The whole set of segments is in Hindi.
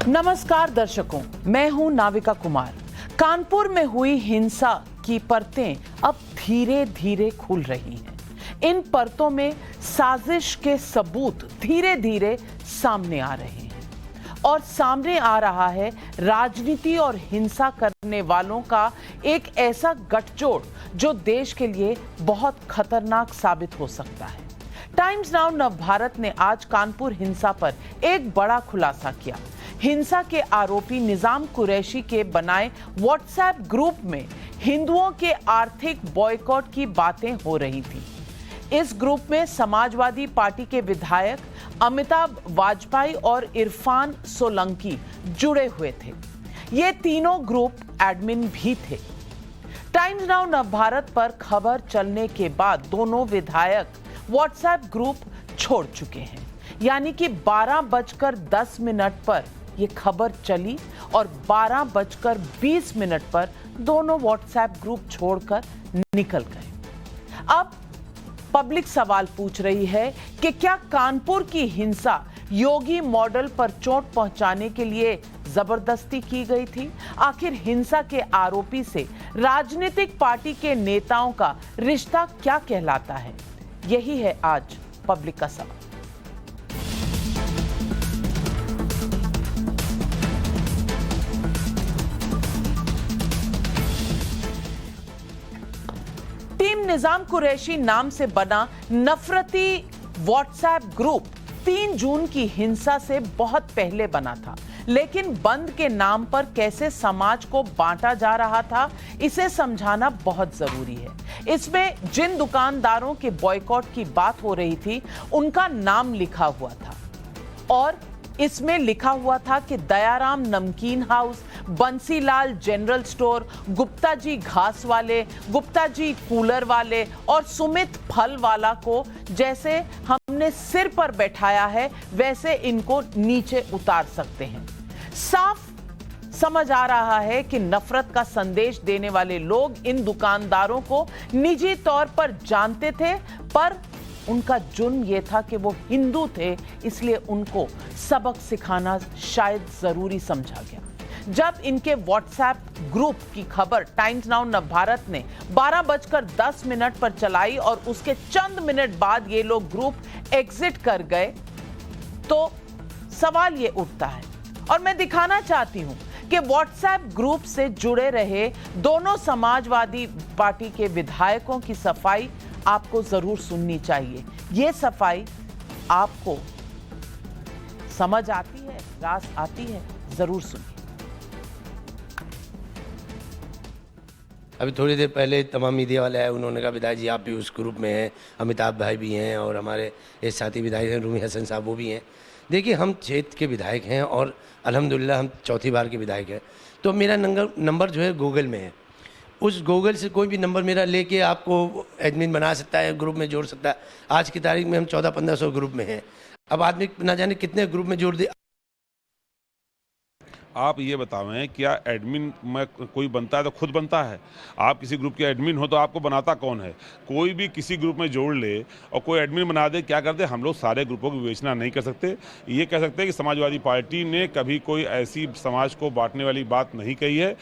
नमस्कार दर्शकों, मैं हूं नाविका कुमार। कानपुर में हुई हिंसा की परतें अब धीरे धीरे खुल रही हैं। इन परतों में साजिश के सबूत धीरे धीरे सामने आ रहे हैं और सामने आ रहा है राजनीति और हिंसा करने वालों का एक ऐसा गठजोड़ जो देश के लिए बहुत खतरनाक साबित हो सकता है। टाइम्स नाउ नवभारत ने आज कानपुर हिंसा पर एक बड़ा खुलासा किया। हिंसा के आरोपी निजाम कुरैशी के बनाए व्हाट्सएप ग्रुप में हिंदुओं के आर्थिक बॉयकॉट की बातें हो रही थी। इस ग्रुप में समाजवादी पार्टी के विधायक अमिताभ वाजपेयी और इरफान सोलंकी जुड़े हुए थे। ये तीनों ग्रुप एडमिन भी थे। टाइम्स नाउ नवभारत पर खबर चलने के बाद दोनों विधायक व्हाट्सएप ग्रुप छोड़ चुके हैं। यानी कि 12:10 पर यह खबर चली और 12:20 पर दोनों व्हाट्सएप ग्रुप छोड़कर निकल गए। अब पब्लिक सवाल पूछ रही है कि क्या कानपुर की हिंसा योगी मॉडल पर चोट पहुंचाने के लिए जबरदस्ती की गई थी? आखिर हिंसा के आरोपी से राजनीतिक पार्टी के नेताओं का रिश्ता क्या कहलाता है? यही है आज पब्लिक का सवाल। टीम निजाम कुरैशी नाम से बना नफरती व्हाट्सएप ग्रुप 3 जून की हिंसा से बहुत पहले बना था, लेकिन बंद के नाम पर कैसे समाज को बांटा जा रहा था, इसे समझाना बहुत जरूरी है। इसमें जिन दुकानदारों के बॉयकॉट की बात हो रही थी, उनका नाम लिखा हुआ था और इसमें लिखा हुआ था कि Dayaram Namkeen house, Bansilal general store, Gupta ji घास वाले, गुप्ता जी कूलर वाले और सुमित फल वाला को जैसे हमने सिर पर बैठाया है वैसे इनको नीचे उतार सकते हैं। साफ समझ आ रहा है कि नफरत का संदेश देने वाले लोग इन दुकानदारों को निजी तौर पर जानते थे, पर उनका जुर्म यह था कि वो हिंदू थे, इसलिए उनको सबक सिखाना शायद जरूरी समझा गया। जब इनके व्हाट्सएप ग्रुप की खबर टाइम्स नाउ नवभारत ने 12:10 पर चलाई और उसके चंद मिनट बाद ये लोग ग्रुप एग्जिट कर गए, तो सवाल ये उठता है और मैं दिखाना चाहती हूं कि व्हाट्सएप ग्रुप से जुड़े रहे दोनों समाजवादी पार्टी के विधायकों की सफाई आपको जरूर सुननी चाहिए। ये सफाई आपको समझ आती है, रास आती है, जरूर सुनिए। अभी थोड़ी देर पहले तमाम मीडिया वाले आए, उन्होंने कहा विधायक जी आप भी उस ग्रुप में हैं, अमिताभ भाई भी हैं और हमारे एक साथी विधायक हैं रूमी हसन साहब, वो भी हैं। देखिए, हम क्षेत्र के विधायक हैं और अल्हम्दुलिल्लाह हम चौथी बार के विधायक हैं। तो मेरा नंबर जो है गूगल में है। उस गूगल से कोई भी नंबर मेरा लेके आपको एडमिन बना सकता है, ग्रुप में जोड़ सकता है। आज की तारीख में हम 1400-1500 ग्रुप में हैं। अब आदमी ना जाने कितने ग्रुप में जोड़ दे। आप ये बतावें, क्या एडमिन में कोई बनता है तो खुद बनता है? आप किसी ग्रुप के एडमिन हो तो आपको बनाता कौन है? कोई भी किसी ग्रुप में जोड़ ले और कोई एडमिन बना दे, क्या कर दे? हम लोग सारे ग्रुपों की विवेचना नहीं कर सकते। ये कह सकते हैं कि समाजवादी पार्टी ने कभी कोई ऐसी समाज को बांटने वाली बात नहीं कही है।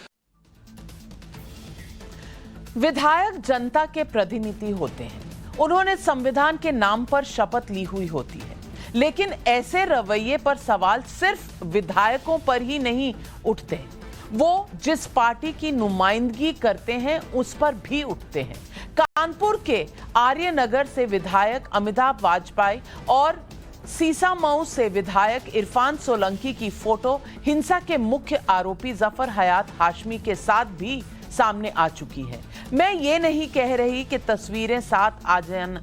विधायक जनता के प्रतिनिधि होते हैं, उन्होंने संविधान के नाम पर शपथ ली हुई होती है, लेकिन ऐसे रवैये पर सवाल सिर्फ विधायकों पर ही नहीं उठते, वो जिस पार्टी की नुमाइंदगी करते हैं उस पर भी उठते हैं। कानपुर के आर्यनगर से विधायक अमिताभ वाजपेयी और सीसामऊ से विधायक इरफान सोलंकी की फोटो हिंसा के मुख्य आरोपी जफर हयात हाशमी के साथ भी सामने आ चुकी है। मैं ये नहीं कह रही कि तस्वीरें साथ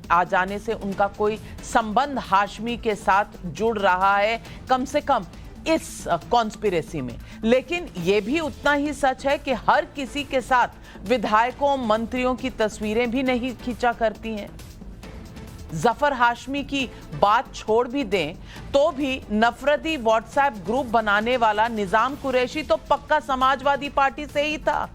आ जाने से उनका कोई संबंध हाशमी के साथ जुड़ रहा है, कम से कम इस कॉन्स्पिरेसी में, लेकिन यह भी उतना ही सच है कि हर किसी के साथ विधायकों मंत्रियों की तस्वीरें भी नहीं खींचा करती हैं। जफर हाशमी की बात छोड़ भी दें तो भी नफरती व्हाट्सएप ग्रुप बनाने वाला निजाम कुरैशी तो पक्का समाजवादी पार्टी से ही था।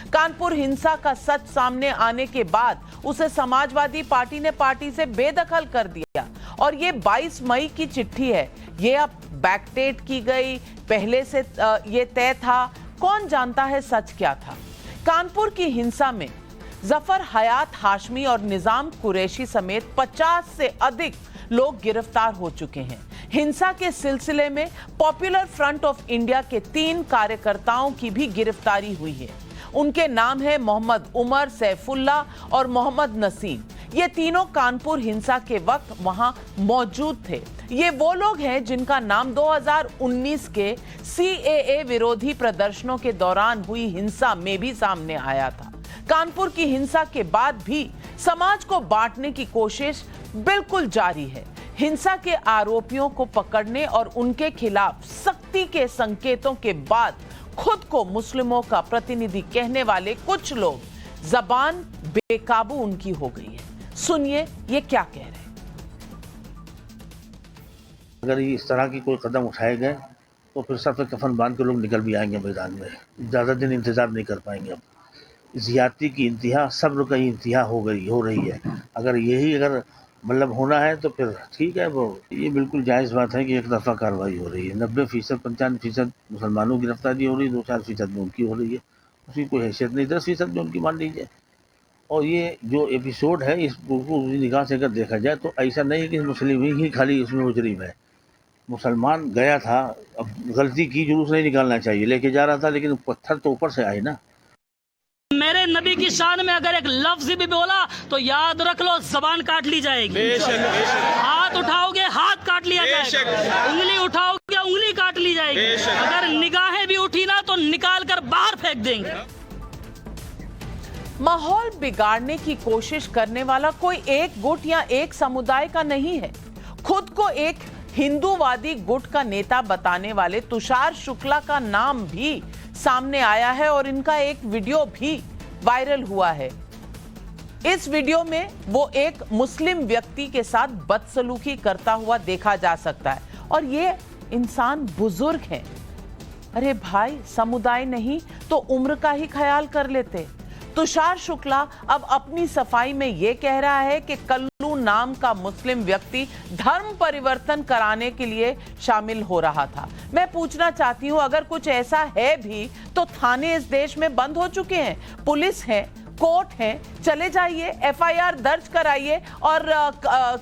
कानपुर हिंसा का सच सामने आने के बाद उसे समाजवादी पार्टी ने पार्टी से बेदखल कर दिया और ये 22 मई की चिट्ठी है। ये आप बैकडेट की गई, पहले से ये तय था? कौन जानता है सच क्या था? कानपुर की हिंसा में जफर हयात हाशमी और निजाम कुरैशी समेत 50 से अधिक लोग गिरफ्तार हो चुके हैं। हिंसा के सिलसिले में पॉपुलर फ्रंट ऑफ इंडिया के 3 कार्यकर्ताओं की भी गिरफ्तारी हुई है। उनके नाम है मोहम्मद उमर, सैफुल्ला और मोहम्मद नसीम। ये तीनों कानपुर हिंसा के वक्त वहां मौजूद थे। ये वो लोग हैं जिनका नाम 2019 के CAA विरोधी प्रदर्शनों के दौरान हुई हिंसा में भी सामने आया था। कानपुर की हिंसा के बाद भी समाज को बांटने की कोशिश बिल्कुल जारी है। हिंसा के आरोपियों को पकड़ने और उनके खिलाफ सख्ती के संकेतों के बाद खुद को मुस्लिमों का प्रतिनिधि कहने वाले कुछ लोग जबान बेकाबू उनकी हो गई है। सुनिए ये क्या कह रहे हैं। अगर इस तरह की कोई कदम उठाए गए तो फिर सर पे कफन बांध के लोग निकल भी आएंगे मैदान में। ज़्यादा दिन इंतजार नहीं कर पाएंगे। अब ज़्यादती की इंतहा, सब्र का इंतहा हो रही है। अगर मतलब होना है तो फिर ठीक है। वो ये बिल्कुल जायज़ बात है कि एक दफ़ा कार्रवाई हो रही है। 90%, 95% मुसलमानों की गिरफ्तारी हो रही है, 2-4% में उनकी हो रही है। उसकी कोई हैसियत नहीं, 10% में उनकी मान लीजिए। और ये जो एपिसोड है इसको उसी निगाह से अगर देखा जाए तो ऐसा नहीं है कि मुस्लिम ही खाली इसमें मुजरिम है। मुसलमान गया था, अब गलती की, जुलूस नहीं निकालना चाहिए, लेके जा रहा था, लेकिन पत्थर तो ऊपर से आए ना। मेरे नबी की शान में अगर एक लफ्ज भी बोला तो याद रख लो जबान काट ली जाएगी। बेशक। हाथ उठाओगे हाथ काट लिया जाएगा, उंगली उठाओगे उंगली काट ली जाएगी, अगर निगाहें भी उठी ना तो निकाल कर बाहर फेंक देंगे। माहौल बिगाड़ने की कोशिश करने वाला कोई एक गुट या एक समुदाय का नहीं है। खुद को एक हिंदूवादी गुट का नेता बताने वाले तुषार शुक्ला का नाम भी सामने आया है और इनका एक वीडियो भी वायरल हुआ है। इस वीडियो में वो एक मुस्लिम व्यक्ति के साथ बदसलूकी करता हुआ देखा जा सकता है और ये इंसान बुजुर्ग है। अरे भाई, समुदाय नहीं तो उम्र का ही ख्याल कर लेते। तुषार शुक्ला अब अपनी सफाई में यह कह रहा है कि कल्लू नाम का मुस्लिम व्यक्ति धर्म परिवर्तन कराने के लिए शामिल हो रहा था। मैं पूछना चाहती हूं, अगर कुछ ऐसा है भी तो थाने इस देश में बंद हो चुके हैं, पुलिस है, कोर्ट है, चले जाइए, FIR दर्ज कराइए और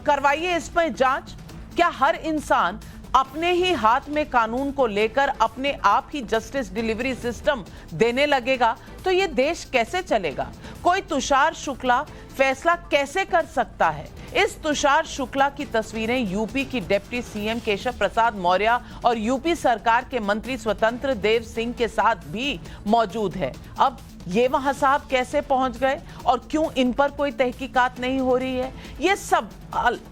करवाइए इस पर जांच। क्या हर इंसान अपने ही हाथ में कानून को लेकर अपने आप ही जस्टिस डिलीवरी सिस्टम देने लगेगा तो ये देश कैसे चलेगा? कोई तुषार शुक्ला फैसला कैसे कर सकता है? इस तुषार शुक्ला की तस्वीरें यूपी की डिप्टी CM केशव प्रसाद मौर्य और यूपी सरकार के मंत्री स्वतंत्र देव सिंह के साथ भी मौजूद है। अब ये वहां साहब कैसे पहुंच गए और क्यों इन पर कोई तहकीकात नहीं हो रही है? ये सब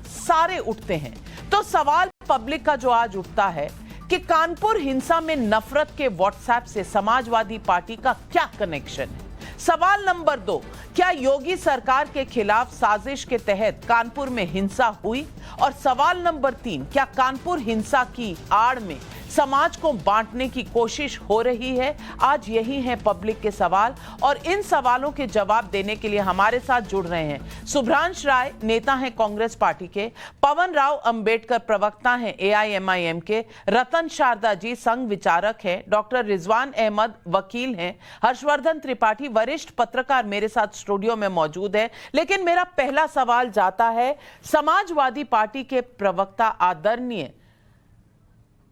सारे उठते हैं। तो सवाल पब्लिक का जो आज उठता है कि कानपुर हिंसा में नफरत के व्हाट्सएप से समाजवादी पार्टी का क्या कनेक्शन है? सवाल नंबर 2, क्या योगी सरकार के खिलाफ साजिश के तहत कानपुर में हिंसा हुई? और सवाल नंबर 3, क्या कानपुर हिंसा की आड़ में समाज को बांटने की कोशिश हो रही है? आज यही है पब्लिक के सवाल और इन सवालों के जवाब देने के लिए हमारे साथ जुड़ रहे हैं शुभ्रांश राय, नेता हैं कांग्रेस पार्टी के, पवन राव अंबेडकर, प्रवक्ता हैं AIMIM के, रतन शारदा जी संघ विचारक हैं, डॉक्टर रिजवान अहमद वकील हैं, हर्षवर्धन त्रिपाठी वरिष्ठ पत्रकार मेरे साथ स्टूडियो में मौजूद है। लेकिन मेरा पहला सवाल जाता है समाजवादी पार्टी के प्रवक्ता आदरणीय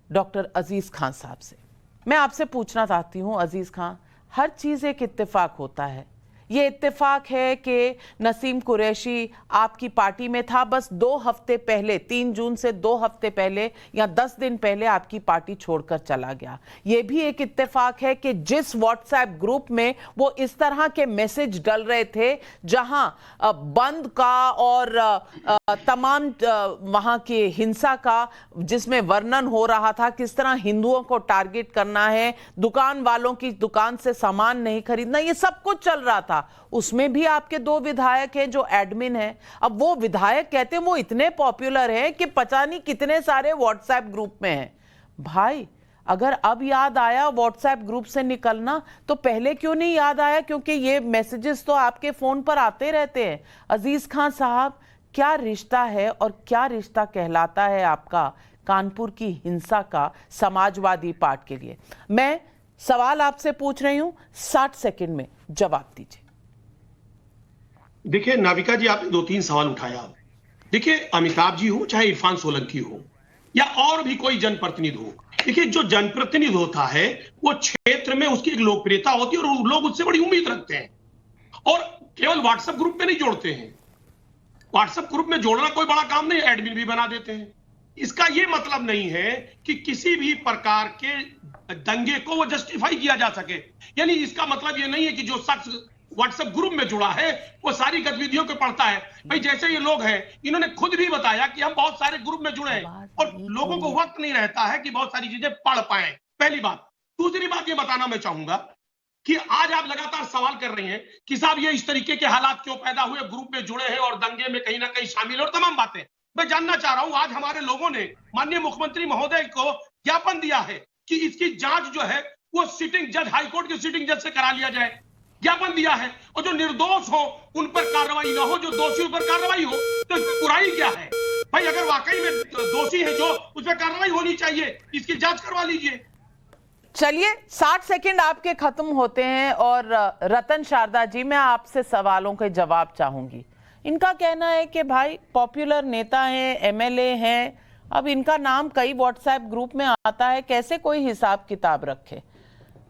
डॉक्टर अजीज खान साहब से। मैं आपसे पूछना चाहती हूं अजीज खान, हर चीज एक इत्तेफाक होता है। ये इत्तेफाक है कि नसीम कुरैशी आपकी पार्टी में था, बस 2 हफ्ते पहले, 3 जून से 2 हफ्ते पहले या 10 दिन पहले आपकी पार्टी छोड़कर चला गया। ये भी एक इत्तेफाक है कि जिस व्हाट्सएप ग्रुप में वो इस तरह के मैसेज डल रहे थे जहां बंद का और तमाम वहां की हिंसा का जिसमें वर्णन हो रहा था, किस तरह हिंदुओं को टारगेट करना है, दुकान वालों की दुकान से सामान नहीं खरीदना, ये सब कुछ चल रहा था। उसमें भी आपके 2 विधायक हैं जो एडमिन हैं। अब वो विधायक कहते हैं वो इतने पॉपुलर हैं कि पता नहीं कितने सारे व्हाट्सएप ग्रुप में हैं। भाई, अगर अब याद आया व्हाट्सएप ग्रुप से निकलना तो पहले क्यों नहीं याद आया? क्योंकि ये मैसेजेस तो आपके फोन पर आते रहते हैं। अजीज खान साहब, क्या रिश्ता है और क्या रिश्ता कहलाता है आपका कानपुर की हिंसा का समाजवादी पार्टी के लिए। मैं सवाल आपसे पूछ रही हूं, 60 सेकंड में जवाब दीजिए। देखिए नाविका जी, आपने 2-3 सवाल उठाया। देखिए अमिताभ जी हो चाहे इरफान सोलंकी हो या और भी कोई जनप्रतिनिधि हो, देखिए जो जनप्रतिनिधि होता है वो क्षेत्र में उसकी एक लोकप्रियता होती है और लोग उससे बड़ी उम्मीद रखते हैं, और केवल व्हाट्सएप ग्रुप में नहीं जोड़ते हैं। व्हाट्सएप ग्रुप में जोड़ना कोई बड़ा काम नहीं, एडमिन भी बना देते हैं। इसका यह मतलब नहीं है कि किसी भी प्रकार के दंगे को वो जस्टिफाई किया जा सके। यानी इसका मतलब यह नहीं है कि जो शख्स व्हाट्सएप ग्रुप में जुड़ा है वो सारी गतिविधियों को पढ़ता है। भाई जैसे ये लोग हैं, इन्होंने खुद भी बताया कि हम बहुत सारे ग्रुप में जुड़े हैं और लोगों को वक्त नहीं रहता है कि बहुत सारी चीजें पढ़ पाए, पहली बात। दूसरी बात ये बताना मैं चाहूंगा कि आज आप लगातार सवाल कर रहे हैं कि साहब ये इस तरीके के हालात क्यों पैदा हुए, ग्रुप में जुड़े हैं और दंगे में कहीं ना कहीं शामिल है और तमाम बातें। मैं जानना चाह रहा हूं, आज हमारे लोगों ने माननीय मुख्यमंत्री महोदय को ज्ञापन दिया है कि इसकी जांच जो है वो सिटिंग जज, हाईकोर्ट के सिटिंग जज से करा लिया जाए, ज्ञापन दिया है। और जो निर्दोष हो उन पर कार्रवाई ना हो, जो दोषियों पर कार्रवाई हो, तो इसकी बुराई क्या है? भाई अगर वाकई में दोषी है जो, उस पर कार्रवाई होनी चाहिए, इसकी जांच करवा लीजिए। चलिए 60 सेकंड आपके खत्म होते हैं और रतन शारदा जी, मैं आपसे सवालों के जवाब चाहूंगी। इनका कहना है कि भाई पॉपुलर नेता हैं, एमएलए हैं, अब इनका नाम कई व्हाट्सएप ग्रुप में आता है, कैसे कोई हिसाब किताब रखे?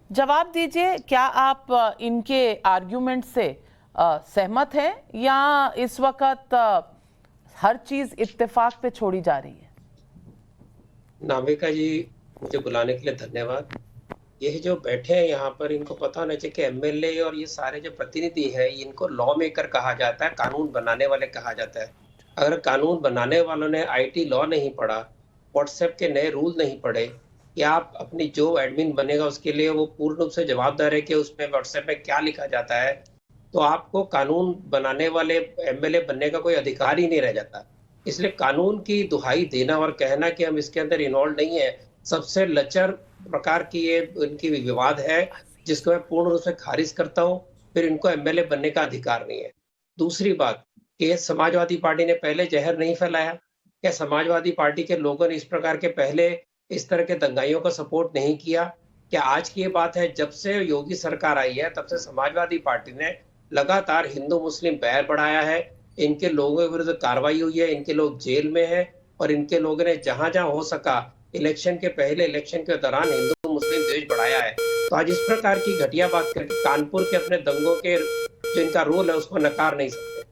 जवाब दीजिए, क्या आप इनके आर्ग्यूमेंट से सहमत हैं या इस वक्त हर चीज इत्तेफाक पे छोड़ी जा रही है? नाविका जी, मुझे बुलाने के लिए धन्यवाद। ये जो बैठे हैं यहाँ पर, इनको पता होना चाहिए कि एमएलए और ये सारे जो प्रतिनिधि हैं, इनको लॉ मेकर कहा जाता है, कानून बनाने वाले कहा जाता है। अगर कानून बनाने वालों ने आईटी लॉ नहीं पढ़ा, व्हाट्सएप के नए रूल नहीं पढ़े, या आप अपनी जो एडमिन बनेगा उसके लिए वो पूर्ण रूप से जवाबदार है कि उसमें व्हाट्सएप में क्या लिखा जाता है, तो आपको कानून बनाने वाले एमएलए बनने का कोई अधिकार ही नहीं रह जाता। इसलिए कानून की दुहाई देना और कहना कि हम इसके अंदर इन्वॉल्व नहीं है, सबसे लचर प्रकार की ये इनकी विवाद है, जिसको मैं पूर्ण रूप से खारिज करता हूँ। फिर इनको एमएलए बनने का अधिकार नहीं है। दूसरी बात कि समाजवादी पार्टी ने पहले जहर नहीं फैलाया, क्या समाजवादी पार्टी के लोगों ने इस प्रकार के पहले इस तरह के दंगाइयों का सपोर्ट नहीं किया? क्या आज की ये बात है? जब से योगी सरकार आई है तब से समाजवादी पार्टी ने लगातार हिंदू मुस्लिम बैर बढ़ाया है, इनके लोगों के विरुद्ध कार्रवाई हुई है, इनके लोग जेल में हैं और इनके लोगों ने जहां जहां हो सका इलेक्शन के पहले, इलेक्शन के दौरान हिंदू मुस्लिम द्वेष बढ़ाया है। तो आज इस प्रकार की घटिया बात करके कानपुर के अपने दंगों के जो इनका रोल है उसको नकार नहीं सकते।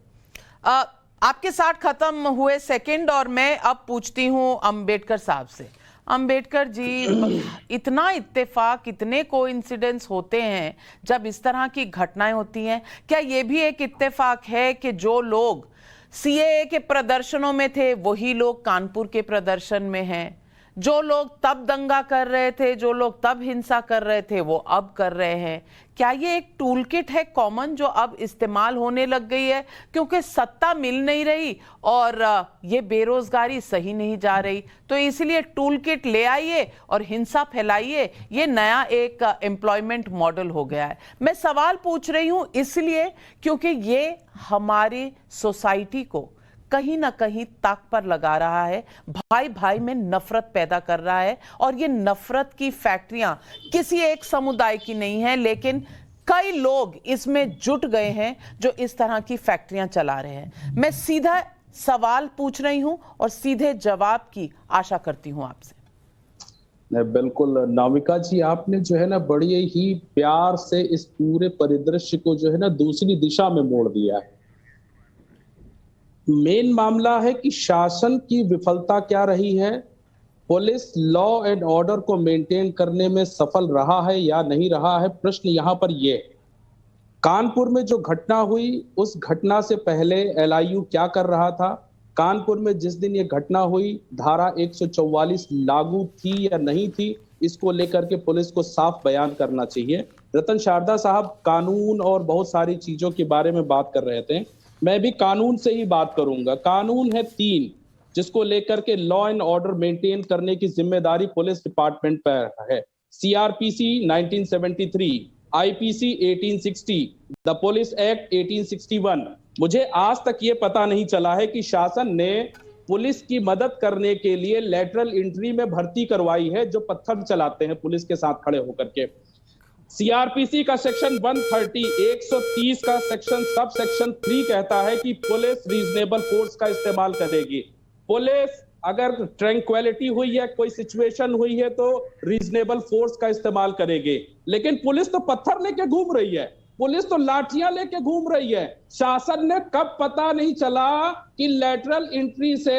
आपके 60 खत्म हुए सेकंड और मैं अब पूछती हूं अंबेडकर साहब से। अंबेडकर जी, इतना इत्तेफाक, इतने कोइंसिडेंस होते हैं जब इस तरह की घटनाएं होती हैं, क्या ये भी एक इत्तेफाक है कि जो लोग सीएए के प्रदर्शनों में थे वही लोग कानपुर के प्रदर्शन में हैं? जो लोग तब दंगा कर रहे थे, जो लोग तब हिंसा कर रहे थे, वो अब कर रहे हैं। क्या ये एक टूल किट है कॉमन जो अब इस्तेमाल होने लग गई है क्योंकि सत्ता मिल नहीं रही और ये बेरोजगारी सही नहीं जा रही, तो इसलिए टूल किट ले आइए और हिंसा फैलाइए, ये नया एक एम्प्लॉयमेंट मॉडल हो गया है? मैं सवाल पूछ रही हूं इसलिए क्योंकि ये हमारी सोसाइटी को कहीं ना कहीं ताक पर लगा रहा है, भाई भाई में नफरत पैदा कर रहा है, और ये नफरत की फैक्ट्रियां किसी एक समुदाय की नहीं है, लेकिन कई लोग इसमें जुट गए हैं जो इस तरह की फैक्ट्रियां चला रहे हैं। मैं सीधा सवाल पूछ रही हूं और सीधे जवाब की आशा करती हूं आपसे। बिल्कुल नाविका जी, आपने जो है ना बड़ी ही प्यार से इस पूरे परिदृश्य को जो है ना दूसरी दिशा में मोड़ दिया है। मेन मामला है कि शासन की विफलता क्या रही है, पुलिस लॉ एंड ऑर्डर को मेंटेन करने में सफल रहा है या नहीं रहा है। प्रश्न यहां पर यह, कानपुर में जो घटना हुई उस घटना से पहले एलआईयू क्या कर रहा था? कानपुर में जिस दिन ये घटना हुई धारा 144 लागू थी या नहीं थी, इसको लेकर के पुलिस को साफ बयान करना चाहिए। रतन शारदा साहब कानून और बहुत सारी चीजों के बारे में बात कर रहे थे, मैं भी कानून से ही बात करूंगा। कानून है 3 जिसको लेकर के लॉ एंड ऑर्डर मेंटेन करने की जिम्मेदारी पुलिस डिपार्टमेंट पर है। CrPC 1973, IPC 1860, the police act 1861। मुझे आज तक ये पता नहीं चला है कि शासन ने पुलिस की मदद करने के लिए लेटरल एंट्री में भर्ती करवाई है, जो पत्थर चलाते हैं पुलिस के साथ खड़े होकर के। सीआरपीसी का सेक्शन 130 का सेक्शन सब सेक्शन 3 कहता है कि पुलिस रीजनेबल फोर्स का इस्तेमाल करेगी। पुलिस अगर ट्रैंक्विलिटी हुई है, कोई सिचुएशन हुई है, तो रीजनेबल फोर्स का इस्तेमाल करेगी। लेकिन पुलिस तो पत्थर लेके घूम रही है, पुलिस तो लाठियां लेके घूम रही है। शासन ने कब पता नहीं चला कि लेटरल एंट्री से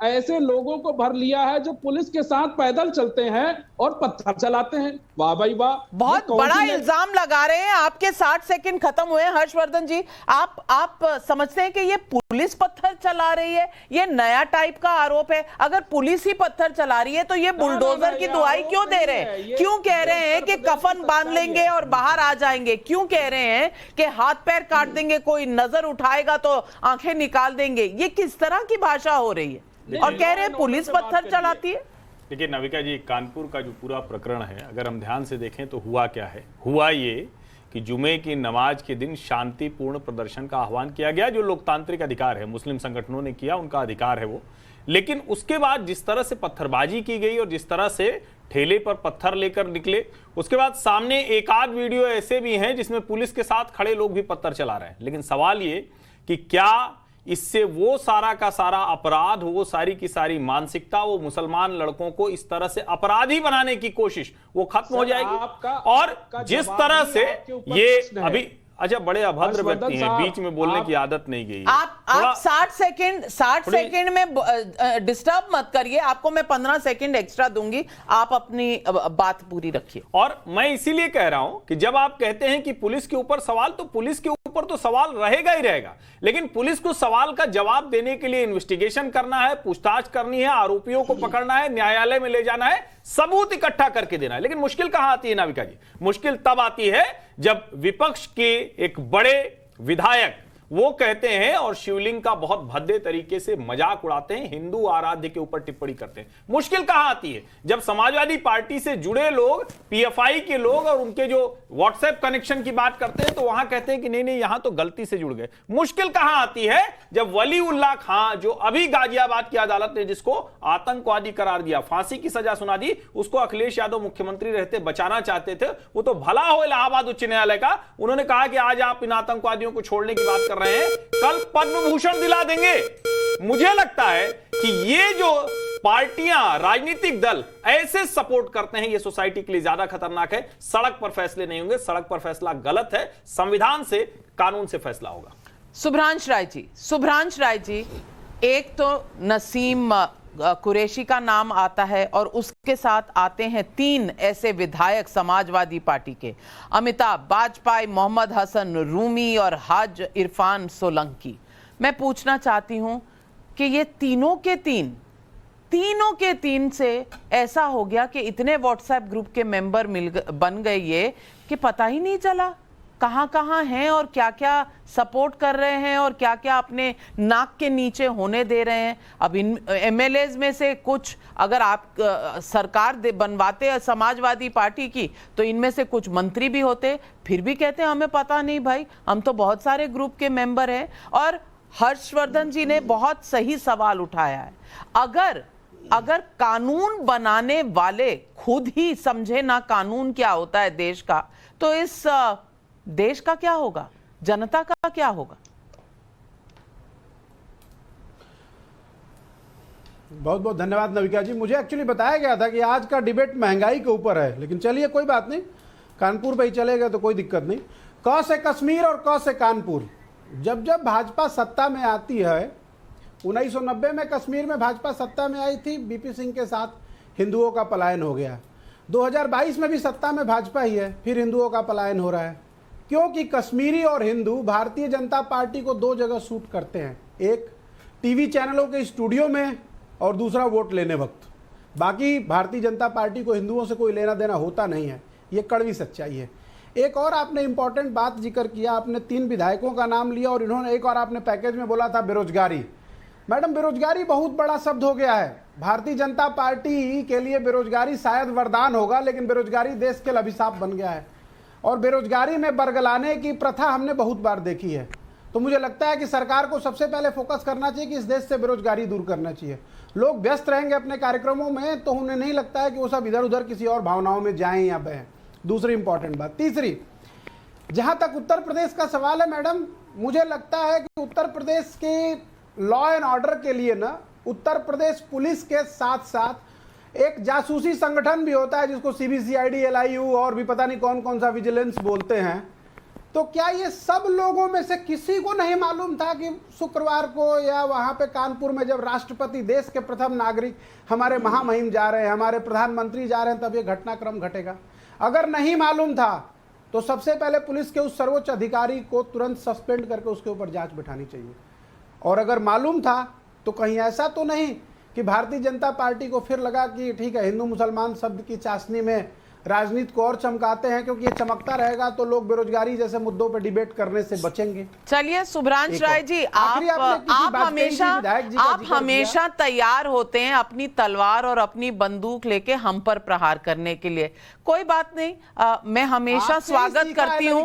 ऐसे लोगों को भर लिया है जो पुलिस के साथ पैदल चलते हैं और पत्थर चलाते हैं। वाह भाई वाह, बहुत बड़ा इल्जाम लगा रहे हैं। आपके 60 सेकंड खत्म हुए हैं हर्षवर्धन जी। आप समझते हैं कि ये पुलिस पत्थर चला रही है? ये नया टाइप का आरोप है। अगर पुलिस ही पत्थर चला रही है तो ये बुलडोजर की दुहाई क्यों दे रहे हैं? क्यों कह रहे हैं कि कफन बांध लेंगे और बाहर आ जाएंगे? क्यों कह रहे हैं कि हाथ पैर काट देंगे, कोई नजर उठाएगा तो आंखें निकाल देंगे? ये किस तरह की भाषा हो रही है? और कह रहे हैं पुलिस पत्थर चलाती है। देखिए नाविका जी, कानपुर का जो पूरा प्रकरण है, अगर हम ध्यान से देखें तो हुआ क्या है? हुआ ये कि जुमे की नमाज के दिन शांतिपूर्ण प्रदर्शन का आह्वान किया गया, जो लोकतांत्रिक अधिकार है, मुस्लिम संगठनों ने किया, उनका अधिकार है वो। लेकिन उसके बाद जिस तरह से पत्थरबाजी की गई और जिस तरह से ठेले पर पत्थर लेकर निकले, उसके बाद सामने एक आध वीडियो ऐसे भी हैं जिसमें पुलिस के साथ खड़े लोग भी पत्थर चला रहे हैं। लेकिन सवाल ये कि क्या इससे वो सारा का सारा अपराध, वो सारी की सारी मानसिकता, वो मुसलमान लड़कों को इस तरह से अपराधी बनाने की कोशिश, वो खत्म हो जाएगी? और जिस तरह से ये अभी, अच्छा, बड़े अभद्र व्यक्ति हैं, बीच में बोलने की आदत नहीं गई। आप 60 सेकंड में डिस्टर्ब मत करिए। आपको मैं 15 सेकंड एक्स्ट्रा दूंगी, आप अपनी बात पूरी रखिए। और मैं इसीलिए कह रहा हूं कि जब आप कहते हैं कि पुलिस के ऊपर सवाल, तो पुलिस के ऊपर तो सवाल रहेगा ही रहेगा, लेकिन पुलिस को सवाल का जवाब देने के लिए इन्वेस्टिगेशन करना है, पूछताछ करनी है, आरोपियों को पकड़ना है, न्यायालय में ले जाना है, सबूत इकट्ठा करके देना है। लेकिन मुश्किल कहां आती है नाविका जी? मुश्किल तब आती है जब विपक्ष के एक बड़े विधायक वो कहते हैं और शिवलिंग का बहुत भद्दे तरीके से मजाक उड़ाते हैं, हिंदू आराध्य के ऊपर टिप्पणी करते हैं। मुश्किल कहां आती है? जब समाजवादी पार्टी से जुड़े लोग, पीएफआई के लोग और उनके जो व्हाट्सएप कनेक्शन की बात करते हैं, तो वहां कहते हैं कि नहीं नहीं, यहां तो गलती से जुड़ गए। मुश्किल कहां आती है? जब वलीउल्लाह खां, जो अभी गाजियाबाद की अदालत ने जिसको आतंकवादी करार दिया, फांसी की सजा सुना दी, उसको अखिलेश यादव मुख्यमंत्री रहते बचाना चाहते थे। वो तो भला हो इलाहाबाद उच्च न्यायालय का, उन्होंने कहा कि आज आप इन आतंकवादियों को छोड़ने की बात रहे हैं, कल पद्म भूषण दिला देंगे। मुझे लगता है कि ये जो पार्टियां, राजनीतिक दल ऐसे सपोर्ट करते हैं, ये सोसाइटी के लिए ज्यादा खतरनाक है। सड़क पर फैसले नहीं होंगे, सड़क पर फैसला गलत है, संविधान से, कानून से फैसला होगा। सुभ्रांश राय जी, एक तो नसीम कुरैशी का नाम आता है और उसके साथ आते हैं 3 ऐसे विधायक समाजवादी पार्टी के, अमिताभ बाजपेयी, मोहम्मद हसन रूमी और हाज इरफान सोलंकी। मैं पूछना चाहती हूं कि ये तीनों के तीन से ऐसा हो गया कि इतने व्हाट्सएप ग्रुप के मेंबर बन गए ये कि पता ही नहीं चला कहां हैं और क्या क्या सपोर्ट कर रहे हैं और क्या क्या अपने नाक के नीचे होने दे रहे हैं। अब इन एमएलएज में से कुछ, अगर आप सरकार बनवाते हैं समाजवादी पार्टी की, तो इनमें से कुछ मंत्री भी होते, फिर भी कहते हैं हमें पता नहीं भाई, हम तो बहुत सारे ग्रुप के मेंबर हैं। और हर्षवर्धन जी ने बहुत सही सवाल उठाया है, अगर कानून बनाने वाले खुद ही समझे ना कानून क्या होता है देश का, तो इस देश का क्या होगा, जनता का क्या होगा? बहुत बहुत धन्यवाद नविका जी। मुझे एक्चुअली बताया गया था कि आज का डिबेट महंगाई के ऊपर है, लेकिन चलिए कोई बात नहीं, कानपुर पे ही चलेगा तो कोई दिक्कत नहीं। क से कश्मीर और क से कानपुर। जब भाजपा सत्ता में आती है, 1990 में कश्मीर में भाजपा सत्ता में आई थी, बीपी सिंह के साथ हिंदुओं का पलायन हो गया। 2022 में भी सत्ता में भाजपा ही है, फिर हिंदुओं का पलायन हो रहा है। क्योंकि कश्मीरी और हिंदू भारतीय जनता पार्टी को 2 जगह सूट करते हैं, एक टीवी चैनलों के स्टूडियो में और दूसरा वोट लेने वक्त। बाकी भारतीय जनता पार्टी को हिंदुओं से कोई लेना देना होता नहीं है, ये कड़वी सच्चाई है। एक और आपने इंपॉर्टेंट बात जिक्र किया, आपने 3 विधायकों का नाम लिया और इन्होंने एक और आपने पैकेज में बोला था बेरोजगारी। मैडम, बेरोजगारी बहुत बड़ा शब्द हो गया है। भारतीय जनता पार्टी के लिए बेरोजगारी शायद वरदान होगा, लेकिन बेरोजगारी देश के लिए अभिशाप बन गया है। और बेरोजगारी में बरगलाने की प्रथा हमने बहुत बार देखी है। तो मुझे लगता है कि सरकार को सबसे पहले फोकस करना चाहिए कि इस देश से बेरोजगारी दूर करना चाहिए। लोग व्यस्त रहेंगे अपने कार्यक्रमों में तो उन्हें नहीं लगता है कि वो सब इधर उधर किसी और भावनाओं में जाएं या बहें। दूसरी इंपॉर्टेंट बात। तीसरी, जहां तक उत्तर प्रदेश का सवाल है मैडम, मुझे लगता है कि उत्तर प्रदेश के लॉ एंड ऑर्डर के लिए ना उत्तर प्रदेश पुलिस के साथ साथ एक जासूसी संगठन भी होता है जिसको CBCID, LIU और भी पता नहीं कौन कौन सा विजिलेंस बोलते हैं। तो क्या ये सब लोगों में से किसी को नहीं मालूम था कि शुक्रवार को या वहां पे कानपुर में जब राष्ट्रपति, देश के प्रथम नागरिक, हमारे महामहिम जा रहे हैं, हमारे प्रधानमंत्री जा रहे हैं, तब ये घटनाक्रम घटेगा? अगर नहीं मालूम था तो सबसे पहले पुलिस के उस सर्वोच्च अधिकारी को तुरंत सस्पेंड करके उसके ऊपर जांच बिठानी चाहिए। और अगर मालूम था तो कहीं ऐसा तो नहीं कि भारतीय जनता पार्टी को फिर लगा कि ठीक है, हिंदू मुसलमान शब्द की चाशनी में राजनीति को और चमकाते हैं, क्योंकि ये चमकता रहेगा तो लोग बेरोजगारी जैसे मुद्दों पे डिबेट करने से बचेंगे। चलिए सुभ्रांश राय जी, आप हमेशा तैयार होते हैं अपनी तलवार और अपनी बंदूक लेके हम पर प्रहार करने के लिए। कोई बात नहीं, मैं हमेशा स्वागत करती हूँ,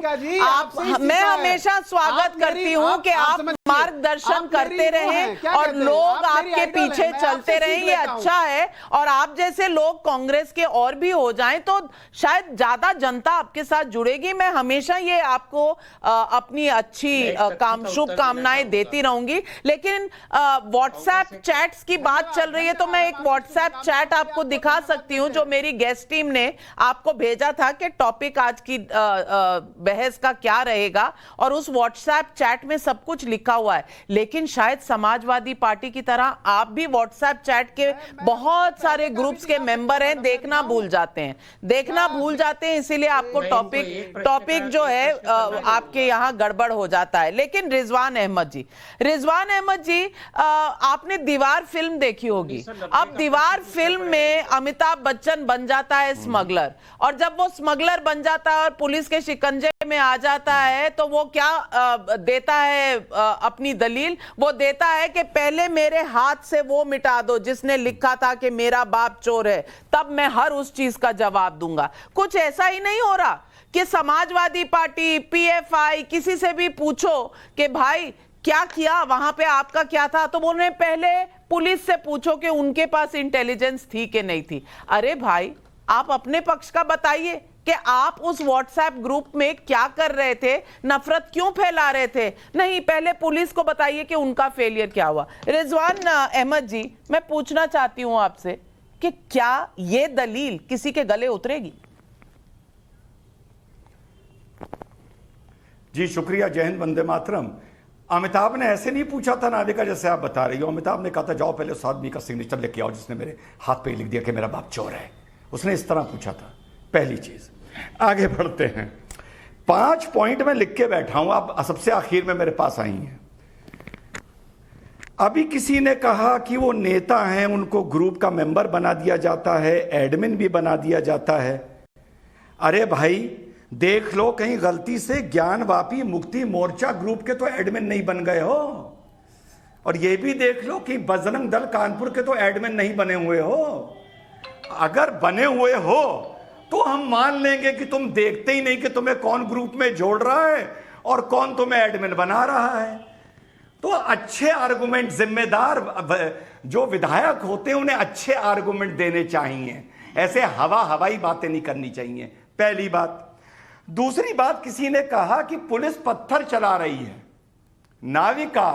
मैं हमेशा स्वागत करती हूँ कि आप मार्गदर्शन करते रहें और लोग आपके पीछे चलते रहें, ये अच्छा है। और आप जैसे लोग कांग्रेस के और भी हो जाएं तो शायद ज्यादा जनता आपके साथ जुड़ेगी। मैं हमेशा ये आपको अपनी अच्छी शुभकामनाएं देती रहूंगी। लेकिन व्हाट्सएप चैट्स की बात चल रही है तो मैं एक व्हाट्सएप चैट आपको दिखा सकती हूं जो मेरी गेस्ट टीम ने आपको भेजा था कि टॉपिक आज की बहस का क्या रहेगा, और उस व्हाट्सएप चैट में सब कुछ लिखा हुआ है। लेकिन शायद समाजवादी पार्टी की तरह आप भी व्हाट्सएप चैट के बहुत सारे ग्रुप्स के मेंबर हैं, देखना भूल जाते हैं, इसीलिए आपको टॉपिक जो है आपके यहां गड़बड़ हो जाता है। लेकिन रिजवान अहमद जी, आपने दीवार फिल्म देखी होगी। अब दीवार फिल्म में अमिताभ बच्चन बन जाता है स्मगलर, और जब वो स्मगलर बन जाता है और पुलिस के शिकंजे में आ जाता है तो वो क्या देता है अपनी दलील? वो देता है कि पहले मेरे हाथ से वो मिटा दो जिसने लिखा था कि मेरा बाप चोर है, तब मैं हर उस चीज का जवाब दूंगा। कुछ ऐसा ही नहीं हो रहा कि समाजवादी पार्टी, PFI, किसी से भी पूछो कि भाई क्या किया वहां पे, आपका क्या था, तो उन्हें पहले पुलिस से पूछो कि उनके पास इंटेलिजेंस थी कि नहीं थी। अरे भाई, आप अपने पक्ष का बताइए कि आप उस व्हाट्सएप ग्रुप में क्या कर रहे थे, नफरत क्यों फैला रहे थे? नहीं, पहले पुलिस को बताइए कि उनका फेलियर क्या हुआ। रिजवान अहमद जी, मैं पूछना चाहती हूं आपसे कि क्या ये दलील किसी के गले उतरेगी? जी शुक्रिया, जय हिंद, वंदे मातरम। अमिताभ ने ऐसे नहीं पूछा था नाविका जैसे आप बता रही हो। अमिताभ ने कहा था जाओ पहले उस आदमी का सिग्नेचर लेके आओ जिसने मेरे हाथ पे लिख दिया कि मेरा बाप चोर है। उसने इस तरह पूछा था। पहली चीज, आगे बढ़ते हैं। 5 पॉइंट में लिख के बैठा हूं, आप सबसे आखिर में मेरे पास आई हैं। अभी किसी ने कहा कि वो नेता हैं, उनको ग्रुप का मेंबर बना दिया जाता है, एडमिन भी बना दिया जाता है। अरे भाई देख लो, कहीं गलती से ज्ञानवापी मुक्ति मोर्चा ग्रुप के तो एडमिन नहीं बन गए हो, और ये भी देख लो कि बजरंग दल कानपुर के तो एडमिन नहीं बने हुए हो। अगर बने हुए हो तो हम मान लेंगे कि तुम देखते ही नहीं कि तुम्हें कौन ग्रुप में जोड़ रहा है और कौन तुम्हें एडमिन बना रहा है। तो अच्छे आर्गुमेंट, जिम्मेदार जो विधायक होते हैं उन्हें अच्छे आर्गुमेंट देने चाहिए, ऐसे हवाई बातें नहीं करनी चाहिए। पहली बात। दूसरी बात, किसी ने कहा कि पुलिस पत्थर चला रही है। नाविका,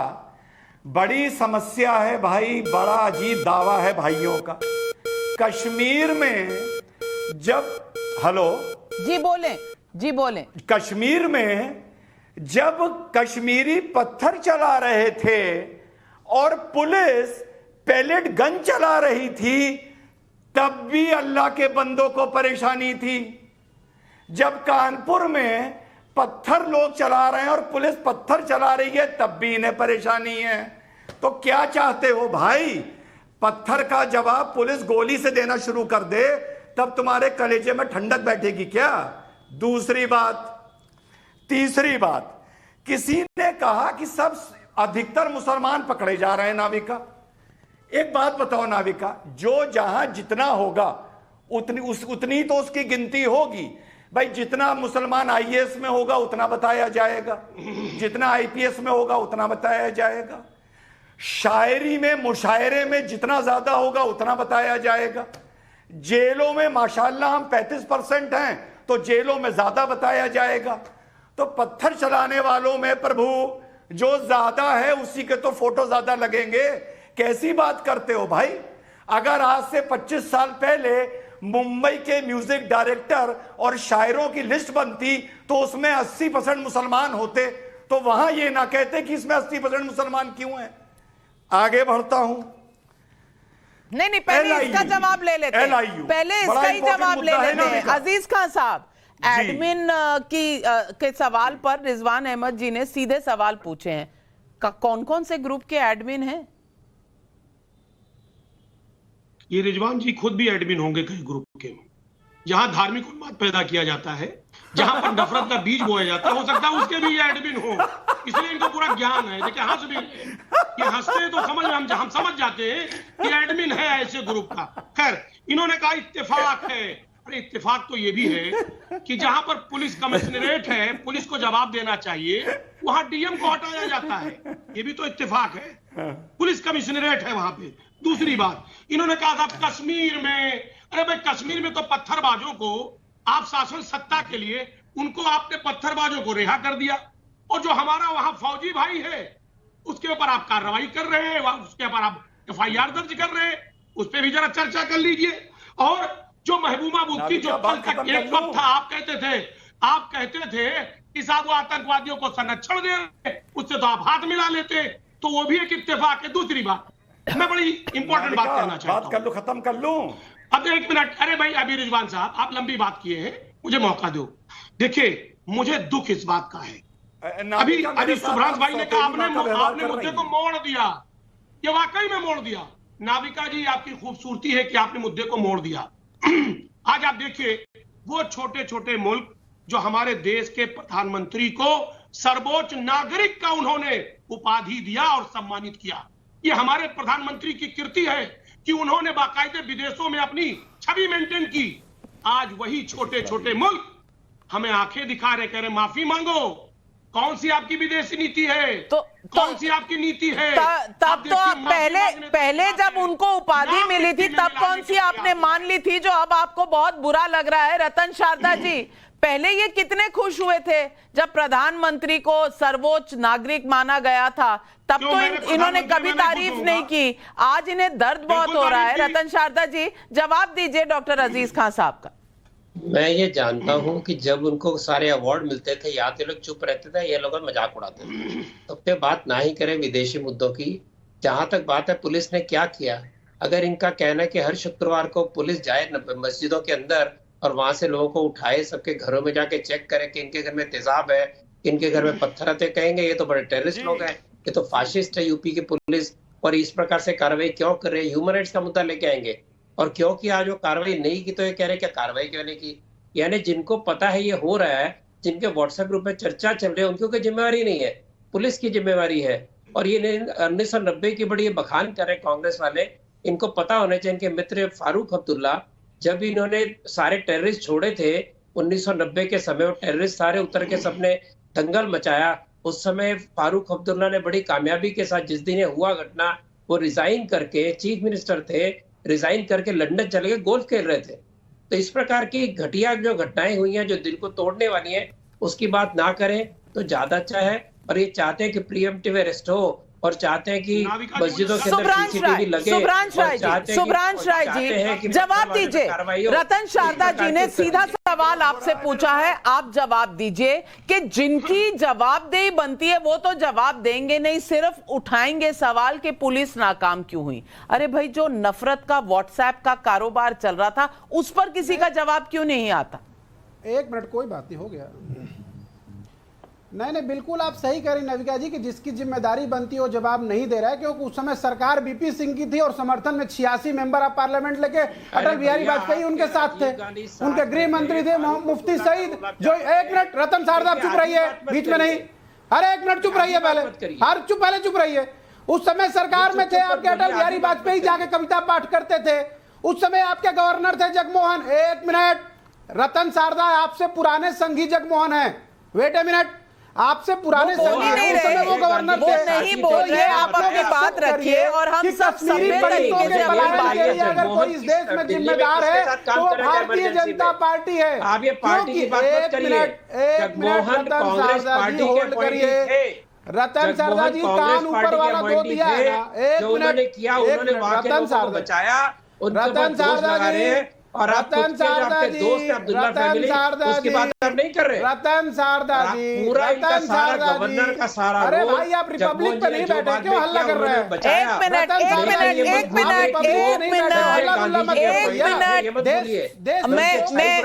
बड़ी समस्या है भाई, बड़ा अजीब दावा है भाइयों का। कश्मीर में जब, हेलो जी बोलें, कश्मीर में जब कश्मीरी पत्थर चला रहे थे और पुलिस पैलेट गन चला रही थी, तब भी अल्लाह के बंदों को परेशानी थी। जब कानपुर में पत्थर लोग चला रहे हैं और पुलिस पत्थर चला रही है, तब भी इन्हें परेशानी है। तो क्या चाहते हो भाई? पत्थर का जवाब पुलिस गोली से देना शुरू कर दे, तब तुम्हारे कलेजे में ठंडक बैठेगी क्या? दूसरी बात। तीसरी बात, किसी ने कहा कि सब अधिकतर मुसलमान पकड़े जा रहे हैं। नाविका, एक बात बताओ नाविका, जो जहां जितना होगा उतनी तो उसकी गिनती होगी, भाई जितना मुसलमान आईएएस में होगा उतना बताया जाएगा, जितना आईपीएस में होगा उतना बताया जाएगा, शायरी में मुशायरे में जितना ज्यादा होगा उतना बताया जाएगा, जेलों में माशाल्लाह हम 35% हैं तो जेलों में ज्यादा बताया जाएगा। तो पत्थर चलाने वालों में प्रभु जो ज्यादा है उसी के तो फोटो ज्यादा लगेंगे। कैसी बात करते हो भाई? अगर आज से 25 साल पहले मुंबई के म्यूजिक डायरेक्टर और शायरों की लिस्ट बनती तो उसमें 80% मुसलमान होते, तो वहां ये ना कहते कि इसमें 80% मुसलमान क्यों हैं। आगे बढ़ता हूं। नहीं, पहले इसका जवाब ले लेते हैं, पहले इसका ही जवाब ले लेते हैं। अजीज खान साहब, एडमिन के सवाल पर रिजवान अहमद जी ने सीधे सवाल पूछे हैं, कौन कौन से ग्रुप के एडमिन हैं? ये रिजवान जी खुद भी एडमिन होंगे कई ग्रुप के। जहां धार्मिक उन्माद पैदा किया जाता है, जहां पर नफरत का बीज बोया जाता है, हो सकता है उसके भी ये एडमिन हो, इसलिए इनको पूरा ज्ञान है। देखिए हंस भी ये हंसते हैं तो समझ हम समझ जाते हैं कि एडमिन है ऐसे ग्रुप का। खैर, इन्होंने कहा इत्तेफाक है। अरे इत्तेफाक तो ये भी है कि जहां पर पुलिस कमिश्नरेट है, पुलिस को जवाब देना चाहिए, वहां डीएम को हटाया जाता है। ये भी तो इत्तेफाक है, पुलिस कमिश्नरेट है वहां पे। दूसरी बात, इन्होंने कहा था कश्मीर में, अरे भाई कश्मीर में तो पत्थरबाजों को आप शासन सत्ता के लिए उनको आपने पत्थरबाजों को रिहा कर दिया, और जो हमारा वहां फौजी भाई है उसके ऊपर आप कार्रवाई कर रहे हैं, उसके ऊपर आप एफआईआर दर्ज कर रहे हैं, उस पर भी जरा चर्चा कर लीजिए। और जो महबूबा मुफ्ती जो कल तक एक वक्त था, आप कहते थे कि साहब वो आतंकवादियों को संरक्षण दे रहे, उससे तो आप हाथ मिला लेते, तो वो भी एक इत्तेफाक है। दूसरी बात, मैं बड़ी इंपॉर्टेंट बात कहना चाहता हूं। कर लो, खत्म कर लो। अब 1 मिनट, अरे भाई अभी रिजवान साहब आप लंबी बात किए हैं, मुझे मौका दो। देखिए मुझे दुख इस बात का है, अभी सुभ्रांश भाई ने कहा आपने मुद्दे को मोड़ दिया, ये वाकई में मोड़ दिया। नाविका जी आपकी खूबसूरती है कि आपने मुद्दे को मोड़ दिया। आज आप देखिए वो छोटे छोटे मुल्क जो हमारे देश के प्रधानमंत्री को सर्वोच्च नागरिक का उन्होंने उपाधि दिया और सम्मानित किया, ये हमारे प्रधानमंत्री की कीर्ति है कि उन्होंने बाकायदे विदेशों में अपनी छवि मेंटेन की। आज वही छोटे छोटे मुल्क हमें आंखें दिखा रहे, कह रहे माफी मांगो। कौन सी आपकी विदेशी नीति है? कौन सी आपकी नीति है? तब तो आप पहले जब उनको उपाधि मिली थी तब कौन सी आपने मान ली थी जो अब आपको बहुत बुरा लग रहा है? रतन शारदा जी, पहले ये कितने खुश हुए थे जब प्रधानमंत्री को सर्वोच्च नागरिक माना गया था, तब तो इन्होंने कभी तारीफ नहीं की। आज इन्हें दर्द बहुत हो रहा है। रतन शारदा जी जवाब दीजिए डॉक्टर अजीज खान साहब का। मैं ये जानता हूँ कि जब उनको सारे अवार्ड मिलते थे या तो लोग चुप रहते थे, ये लोग मजाक उड़ाते थे। तब पे बात ना ही करें विदेशी मुद्दों की। जहां तक बात है पुलिस ने क्या किया, अगर इनका कहना है कि हर शुक्रवार को पुलिस जाए मस्जिदों के अंदर और वहां से लोगों को उठाए, सबके घरों में जाके चेक करे कि इनके घर में तेजाब है, इनके घर में पत्थर आते, कहेंगे ये तो बड़े टेररिस्ट लोग हैं, ये तो फाशिस्ट है यूपी की पुलिस, और इस प्रकार से कार्रवाई क्यों कर रहे हैं? ह्यूमन राइट्स का मुद्दा लेके आएंगे। और क्योंकि आज वो कार्रवाई नहीं की तो ये कह रहे क्या कार्रवाई क्यों नहीं की? यानी जिनको पता है ये हो रहा है, जिनके व्हाट्सएप ग्रुप में चर्चा चल रही है, उनकी कोई जिम्मेवारी नहीं है, पुलिस की जिम्मेवारी है। और ये 1990 की बड़ी बखान कर रहे कांग्रेस वाले, इनको पता होना चाहिए। इनके मित्र फारूक अब्दुल्ला, जब इन्होंने सारे टेररिस्ट छोड़े थे 1990 के समय, टेररिस्ट सारे उतर के सबने दंगल मचाया, उस समय फारूक अब्दुल्ला ने बड़ी कामयाबी के साथ, जिस दिन हुआ घटना, वो रिजाइन करके, चीफ मिनिस्टर थे, रिजाइन करके लंदन चले गए, गोल्फ खेल रहे थे। तो इस प्रकार की घटिया जो घटनाएं हुई हैं जो दिल को तोड़ने वाली हैं, उसकी बात ना करें तो ज्यादा अच्छा है। और ये चाहते हैं कि प्रीएम्प्टिव अरेस्ट हो और चाहते हैं कि मस्जिदों के अंदर सीसीटीवी लगे। सुभ्रांश राय जी जवाब दीजिए। रतन शारदा जी ने सीधा सवाल आपसे पूछा है, आप जवाब दीजिए कि जिनकी जवाबदेही बनती है वो तो जवाब देंगे नहीं, सिर्फ उठाएंगे सवाल कि पुलिस नाकाम क्यों हुई। अरे भाई जो नफरत का व्हाट्सएप का कारोबार चल रहा था उस पर किसी का जवाब क्यों नहीं आता? 1 मिनट, कोई बात नहीं, हो गया। नहीं, बिल्कुल आप सही कह रही नविका जी कि जिसकी जिम्मेदारी बनती है वो जवाब नहीं दे रहा है, क्योंकि उस समय सरकार बीपी सिंह की थी और समर्थन में 86 मेंबर ऑफ पार्लियामेंट लेके अटल बिहारी वाजपेयी उनके साथ थे, उनके गृह मंत्री थे मुफ्ती सईद। जो 1 मिनट रतन शारदा चुप रहिए, बीच में नहीं, अरे 1 मिनट चुप रहिए, पहले चुप रहिए। उस समय सरकार में थे आपके अटल बिहारी वाजपेयी, जाके कविता पाठ करते थे। उस समय आपके गवर्नर थे जगमोहन। 1 मिनट, रतन शारदा आपसे पुराने संघी जगमोहन है। वेट ए मिनट, आपसे पुराने संघी नहीं उस समय वो गवर्नर वो नहीं बोल रहे, आप अपनी बात रखिए और हम सब सभ्य तरीके से अपनी बात रखें। अगर कोई इस देश में जिम्मेदार है तो भारतीय जनता पार्टी है। आप ये पार्टी की बात मत करिए। एक मिनट रतन शारदा जी होल्ड करिए। रतन शारदा जी कान ऊपर वाला दो दिया है ना, एक मिनट किया, उन्होंने रतन शारदा बचाया, रतन शारदा जी और रतन शारदा जी, रतन शारदा उसकी बात आप नहीं कर रहे। रतन शारदा जी, पूरा इनका रतन सारा शारदा गवर्नर जी। का सारा अरे रोल भाई आप रिपब्लिक पे नहीं बैठे, क्यों हल्ला कर रहे हैं? एक मिनट मैं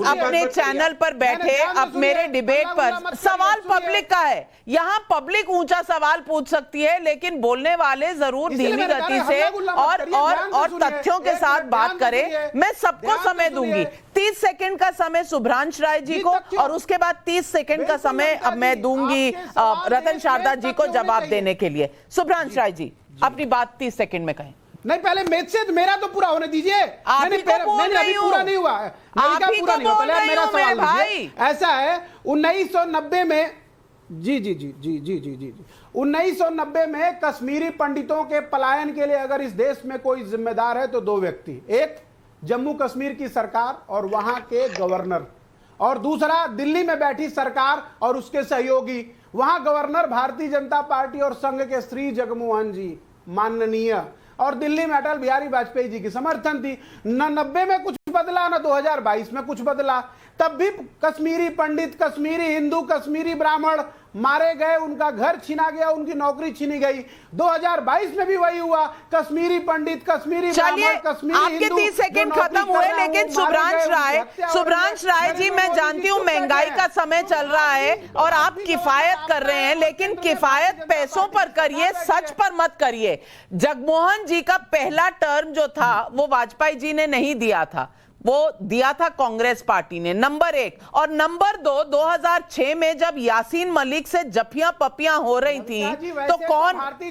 अपने चैनल पर बैठे अब मेरे डिबेट पर सवाल पब्लिक का है। यहाँ पब्लिक ऊंचा सवाल पूछ सकती है, लेकिन बोलने वाले जरूर धीमी गति से और तथ्यों के साथ बात करें। मैं सबको समय दूंगी, 30 सेकंड का समय सुभ्रांश राय जी को और उसके बाद 30 सेकंड का समय अब मैं दूंगी रतन शारदा जी को जवाब देने के लिए। सुभ्रांश राय जी अपनी बात 30 सेकंड में कहें। नहीं, पहले मेरा तो पूरा होने दीजिए। आप ही को बोल रही हूं, पूरा नहीं हुआ, आप ही को बोल रही हूं मैं भाई। ऐसा है 1990 में जी 1990 में कश्मीरी पंडितों के पलायन के लिए अगर इस देश में कोई जिम्मेदार है तो दो व्यक्ति, एक जम्मू कश्मीर की सरकार और वहां के गवर्नर, और दूसरा दिल्ली में बैठी सरकार और उसके सहयोगी। वहां गवर्नर भारतीय जनता पार्टी और संघ के श्री जगमोहन जी माननीय, और दिल्ली में अटल बिहारी वाजपेयी जी की समर्थन थी। न 90 में कुछ बदला, न 2022 में कुछ बदला। तब भी कश्मीरी पंडित, कश्मीरी हिंदू, कश्मीरी ब्राह्मण मारे गए, उनका घर छीना गया, उनकी नौकरी छीनी गई। 2022 में भी वही हुआ। कश्मीरी पंडित, कश्मीरी ब्राह्मण, कश्मीरी आपके 30 सेकंड खत्म हुए, लेकिन सुभ्रांश राय जी, मैं जानती हूं महंगाई का समय चल रहा है और आप किफायत कर रहे हैं, लेकिन किफायत पैसों पर करिए, सच पर मत करिए। जगमोहन जी का पहला टर्म जो था वो वाजपेयी जी ने नहीं दिया था, वो दिया था कांग्रेस पार्टी ने, नंबर 1। और नंबर 2, 2006 में जब यासीन मलिक से जफियां पपियां हो रही थी तो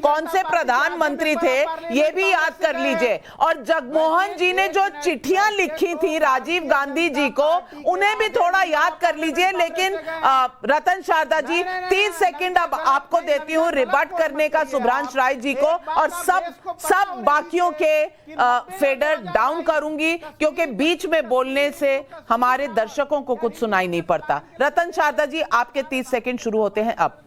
कौन से प्रधानमंत्री थे ये भी याद कर लीजिए। और जगमोहन जी ने जो चिट्ठियां लिखी थी राजीव गांधी जी को, उन्हें भी थोड़ा याद कर लीजिए। लेकिन रतन शारदा जी 30 सेकंड अब आपको देती हूं रिबट करने का सुभ्रांश राय जी को, और सब बाकियों के फेडर डाउन करूंगी, क्योंकि बीच में बोलने से हमारे दर्शकों को कुछ सुनाई नहीं पड़ता। रतन शारदा जी आपके 30 सेकंड शुरू होते हैं अब।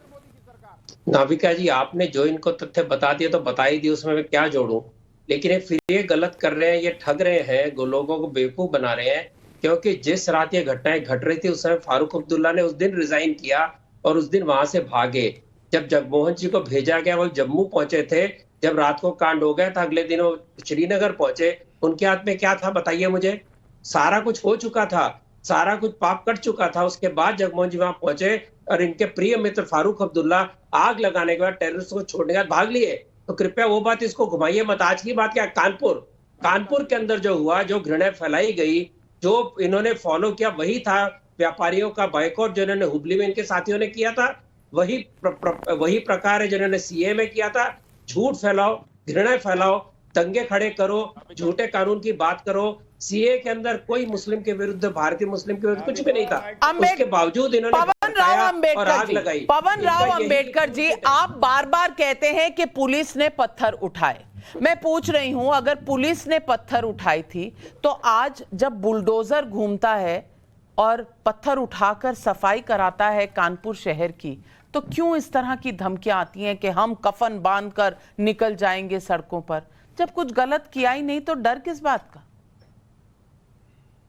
नाविका जी, आपने जो इनको तथ्य बता दिए तो बता ही दिए, उसमें मैं क्या जोड़ूं। लेकिन फिर ये गलत कर रहे हैं, ये ठग रहे हैं, लोगों को बेवकूफ बना रहे हैं। क्योंकि जिस रात ये घटनाएं घट रही थी उस समय फारूक अब्दुल्ला ने उस दिन रिजाइन किया और उस दिन वहां से भागे। जब जगमोहन जी को भेजा गया वो जम्मू पहुंचे थे, जब रात को कांड हो गया था अगले दिन वो श्रीनगर पहुंचे। उनके हाथ में क्या था बताइए मुझे? सारा कुछ हो चुका था, सारा कुछ पाप कट चुका था। उसके बाद जगमोहन जी वहां पहुंचे और इनके प्रिय मित्र फारूक अब्दुल्ला आग लगाने के बाद, टेररिस्ट को छोड़ने के बाद भाग लिए। तो कृपया वो बात इसको घुमाइए मत। आज की बात क्या, कानपुर के अंदर जो हुआ, जो घृणा फैलाई गई, जो इन्होंने फॉलो किया, वही था व्यापारियों का बाइकआउट जो इन्होंने हुबली में इनके साथियों ने किया था। वही प्रकार है जिन्होंने सीए में किया था। झूठ फैलाओ, घृणा फैलाओ, दंगे खड़े करो, झूठे कानून की बात करो। सीए के अंदर कोई मुस्लिम के विरुद्ध, भारतीय मुस्लिम के विरुद्ध कुछ भी नहीं था, उसके बावजूद इन्होंने पवन राव अंबेडकर जी, आप बार बार कहते हैं कि पुलिस ने पत्थर उठाए। मैं पूछ रही हूं, अगर पुलिस ने पत्थर उठाई थी तो आज जब बुलडोजर घूमता है और पत्थर उठाकर सफाई कराता है कानपुर शहर की, तो क्यों इस तरह की धमकियां आती हैं कि हम कफन बांधकर निकल जाएंगे सड़कों पर? जब कुछ गलत किया ही नहीं तो डर किस बात का?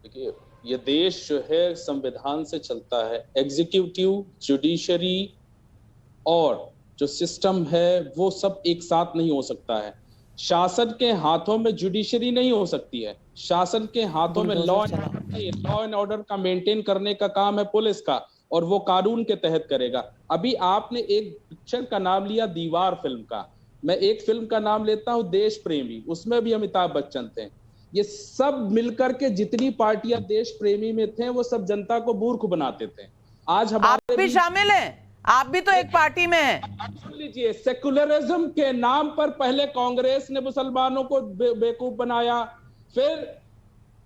देखिए, ये देश जो है संविधान से चलता है। एग्जीक्यूटिव, जुडिशरी और जो सिस्टम है वो सब एक साथ नहीं हो सकता है। शासन के हाथों में जुडिशरी नहीं हो सकती है, शासन के हाथों में लॉ एंड ऑर्डर का मेंटेन करने का काम है पुलिस का, और वो कानून के तहत करेगा। अभी आपने एक पिक्चर का नाम लिया दीवार फिल्म का, मैं एक फिल्म का नाम लेता हूं देश प्रेमी, उसमें भी अमिताभ बच्चन थे। ये सब मिलकर के जितनी पार्टियां देश प्रेमी में थे वो सब जनता को मूर्ख बनाते थे। आज हमारे आप भी शामिल हैं, आप भी तो एक पार्टी में हैं। सुन लीजिए, सेकुलरिज्म के नाम पर पहले कांग्रेस ने मुसलमानों को बेवकूफ बनाया, फिर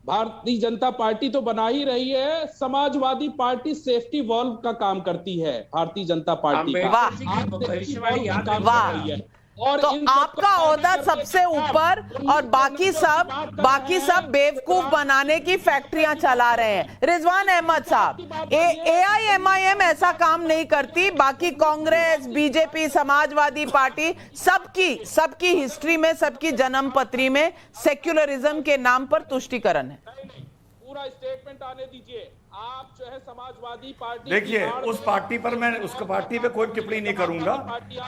भारतीय जनता पार्टी तो बना ही रही है, समाजवादी पार्टी सेफ्टी वॉल्व का काम करती है। भारतीय जनता पार्टी और तो आपका ओहदा सबसे ऊपर और बाकी सब बेवकूफ बनाने की फैक्ट्रियां चला रहे हैं। रिजवान अहमद साहब, AIMIM ऐसा काम नहीं करती, बाकी कांग्रेस, बीजेपी, समाजवादी पार्टी सबकी हिस्ट्री में, सबकी जन्म पत्री में सेक्युलरिज्म के नाम पर तुष्टीकरण है। पूरा स्टेटमेंट आने दीजिए। आप जो है समाजवादी पार्टी, देखिए उस पार्टी पर मैं उसको पार्टी पे कोई टिप्पणी नहीं करूंगा,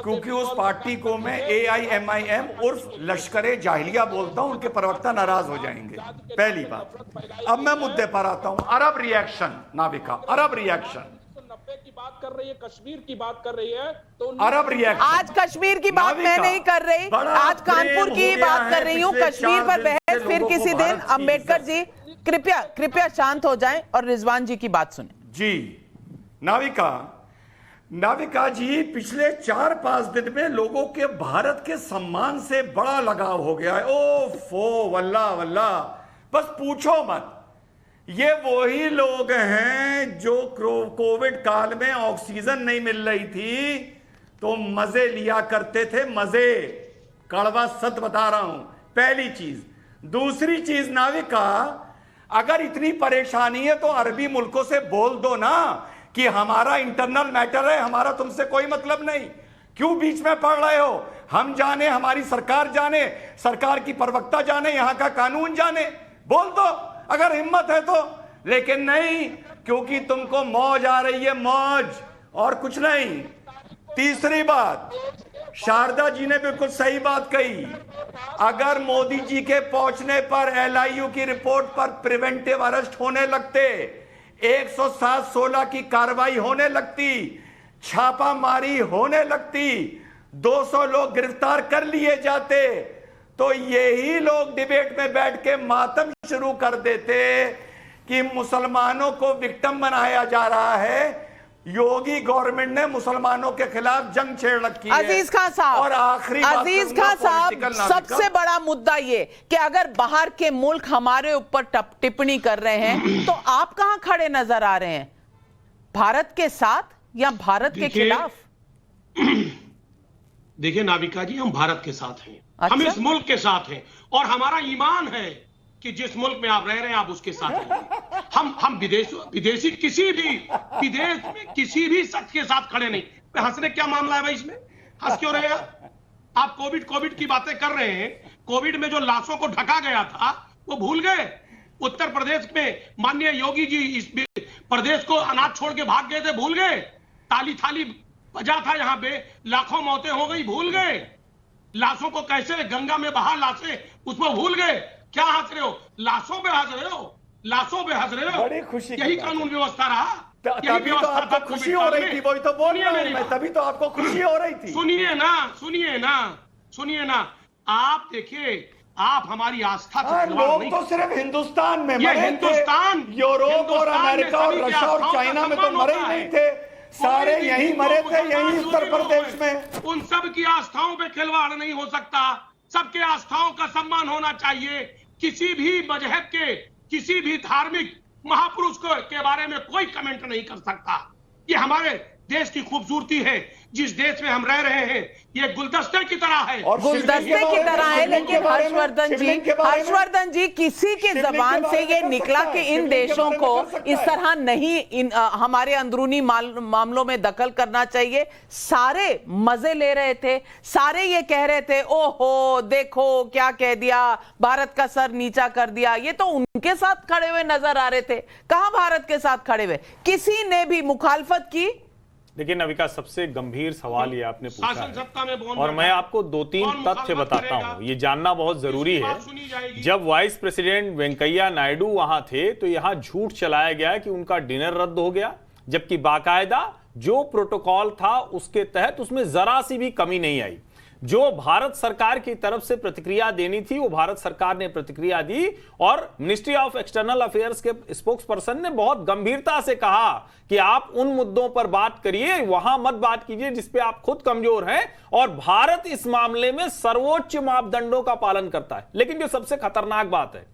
क्योंकि उस पार्टी को मैं AIMIM उर्फ लश्करे जाहिलिया बोलता हूं, उनके प्रवक्ता नाराज हो जाएंगे, पहली बात। अब मैं मुद्दे पर आता हूं। अरब रिएक्शन, नाविका, अरब रिएक्शन 1990 की बात कर रही है, कश्मीर की बात कर रही है, तो अरब रिएक्शन। आज कश्मीर की बात मैं नहीं कर रही, आज कानपुर की बात कर रही हूं। कश्मीर पर बहस फिर किसी दिन। अंबेडकर जी कृपया शांत हो जाएं और रिजवान जी की बात सुने। जी नाविका जी, पिछले 4-5 दिन में लोगों के भारत के सम्मान से बड़ा लगाव हो गया है। ओफो, वल्ला, बस पूछो मत। ये वही लोग हैं जो कोविड काल में ऑक्सीजन नहीं मिल रही थी तो मजे लिया करते थे, मजे। कड़वा सच बता रहा हूं, पहली चीज। दूसरी चीज नाविका, अगर इतनी परेशानी है तो अरबी मुल्कों से बोल दो ना कि हमारा इंटरनल मैटर है, हमारा तुमसे कोई मतलब नहीं। क्यों बीच में पड़ रहे हो? हम जाने, हमारी सरकार जाने, सरकार की प्रवक्ता जाने, यहां का कानून जाने, बोल दो अगर हिम्मत है तो। लेकिन नहीं, क्योंकि तुमको मौज आ रही है, मौज, और कुछ नहीं। तीसरी बात, शारदा जी ने बिल्कुल सही बात कही। अगर मोदी जी के पहुंचने पर LIU की रिपोर्ट पर प्रिवेंटिव अरेस्ट होने लगते, 107-16 की कार्रवाई होने लगती, छापामारी होने लगती, 200 लोग गिरफ्तार कर लिए जाते, तो यही लोग डिबेट में बैठ के मातम शुरू कर देते कि मुसलमानों को विक्टिम बनाया जा रहा है, योगी गवर्नमेंट ने मुसलमानों के खिलाफ जंग छेड़ रखी है। अजीज खान साहब, और आखिरी अजीज खान साहब, सबसे बड़ा मुद्दा ये कि अगर बाहर के मुल्क हमारे ऊपर टिप्पणी कर रहे हैं तो आप कहां खड़े नजर आ रहे हैं? भारत के साथ या भारत के खिलाफ? देखिए नाविका जी, हम भारत के साथ हैं। अच्छा? हम इस मुल्क के साथ हैं और हमारा ईमान है कि जिस मुल्क में आप रह रहे हैं आप उसके साथ रहिए। हम विदेशी किसी भी विदेश में किसी भी शख्स के साथ खड़े नहीं। हंसने क्या मामला है भाई इसमें? हंस क्यों रहे हैं आप? कोविड की बातें कर रहे हैं। कोविड में जो लाशों को ढका गया था वो भूल गए? उत्तर प्रदेश में माननीय योगी जी इस प्रदेश को अनाथ छोड़ के भाग गए थे, भूल गए? ताली थाली बजा था यहाँ पे, लाखों मौतें हो गई, भूल गए? लाशों को कैसे गंगा में बहा लाशें, उसको भूल गए? क्या हंस रहे हो? लाशों पे हंस रहे हो, लाशों पे हंस रहे हो। बड़ी खुशी, यही कानून व्यवस्था रहा, तभी तो आपको खुशी हो रही थी, वही तो बोल रहा हूं मैं, तभी तो आपको खुशी हो रही थी। सुनिए ना, आप देखिए, आप हमारी आस्था से लोग तो सिर्फ हिंदुस्तान में मरे थे, हिंदुस्तान, यूरोप और अमेरिका और रशिया और चाइना में तो मरे ही नहीं थे, सारे यही मरे थे, यही उत्तर प्रदेश में। उन सब की आस्थाओं पे खिलवाड़ नहीं हो सकता, सबके आस्थाओं का सम्मान होना चाहिए। किसी भी मजहब के, किसी भी धार्मिक महापुरुष के बारे में कोई कमेंट नहीं कर सकता। ये हमारे देश की खूबसूरती है। जिस देश में हम रह रहे हैं ये गुलदस्ते की तरह है, और गुलदस्ते की तरह है। लेकिन हर्षवर्धन जी, किसी के जबान से ये निकला कि इन देशों को इस तरह नहीं हमारे अंदरूनी मामलों में दखल करना चाहिए। सारे मजे ले रहे थे, सारे ये कह रहे थे ओहो देखो क्या कह दिया, भारत का सर नीचा कर दिया। ये तो उनके साथ खड़े हुए नजर आ रहे थे, कहां भारत के साथ खड़े हुए? किसी ने भी मुखालफत की? देखिए नविका, सबसे गंभीर सवाल ये आपने पूछा है में और मैं आपको 2-3 तथ्य बताता हूं, ये जानना बहुत जरूरी है। जब वाइस प्रेसिडेंट वेंकैया नायडू वहां थे तो यहां झूठ चलाया गया कि उनका डिनर रद्द हो गया, जबकि बाकायदा जो प्रोटोकॉल था उसके तहत उसमें जरा सी भी कमी नहीं आई। जो भारत सरकार की तरफ से प्रतिक्रिया देनी थी वो भारत सरकार ने प्रतिक्रिया दी और मिनिस्ट्री ऑफ एक्सटर्नल अफेयर्स के स्पोक्स पर्सन ने बहुत गंभीरता से कहा कि आप उन मुद्दों पर बात करिए, वहां मत बात कीजिए जिस पे आप खुद कमजोर हैं। और भारत इस मामले में सर्वोच्च मापदंडों का पालन करता है। लेकिन जो सबसे खतरनाक बात है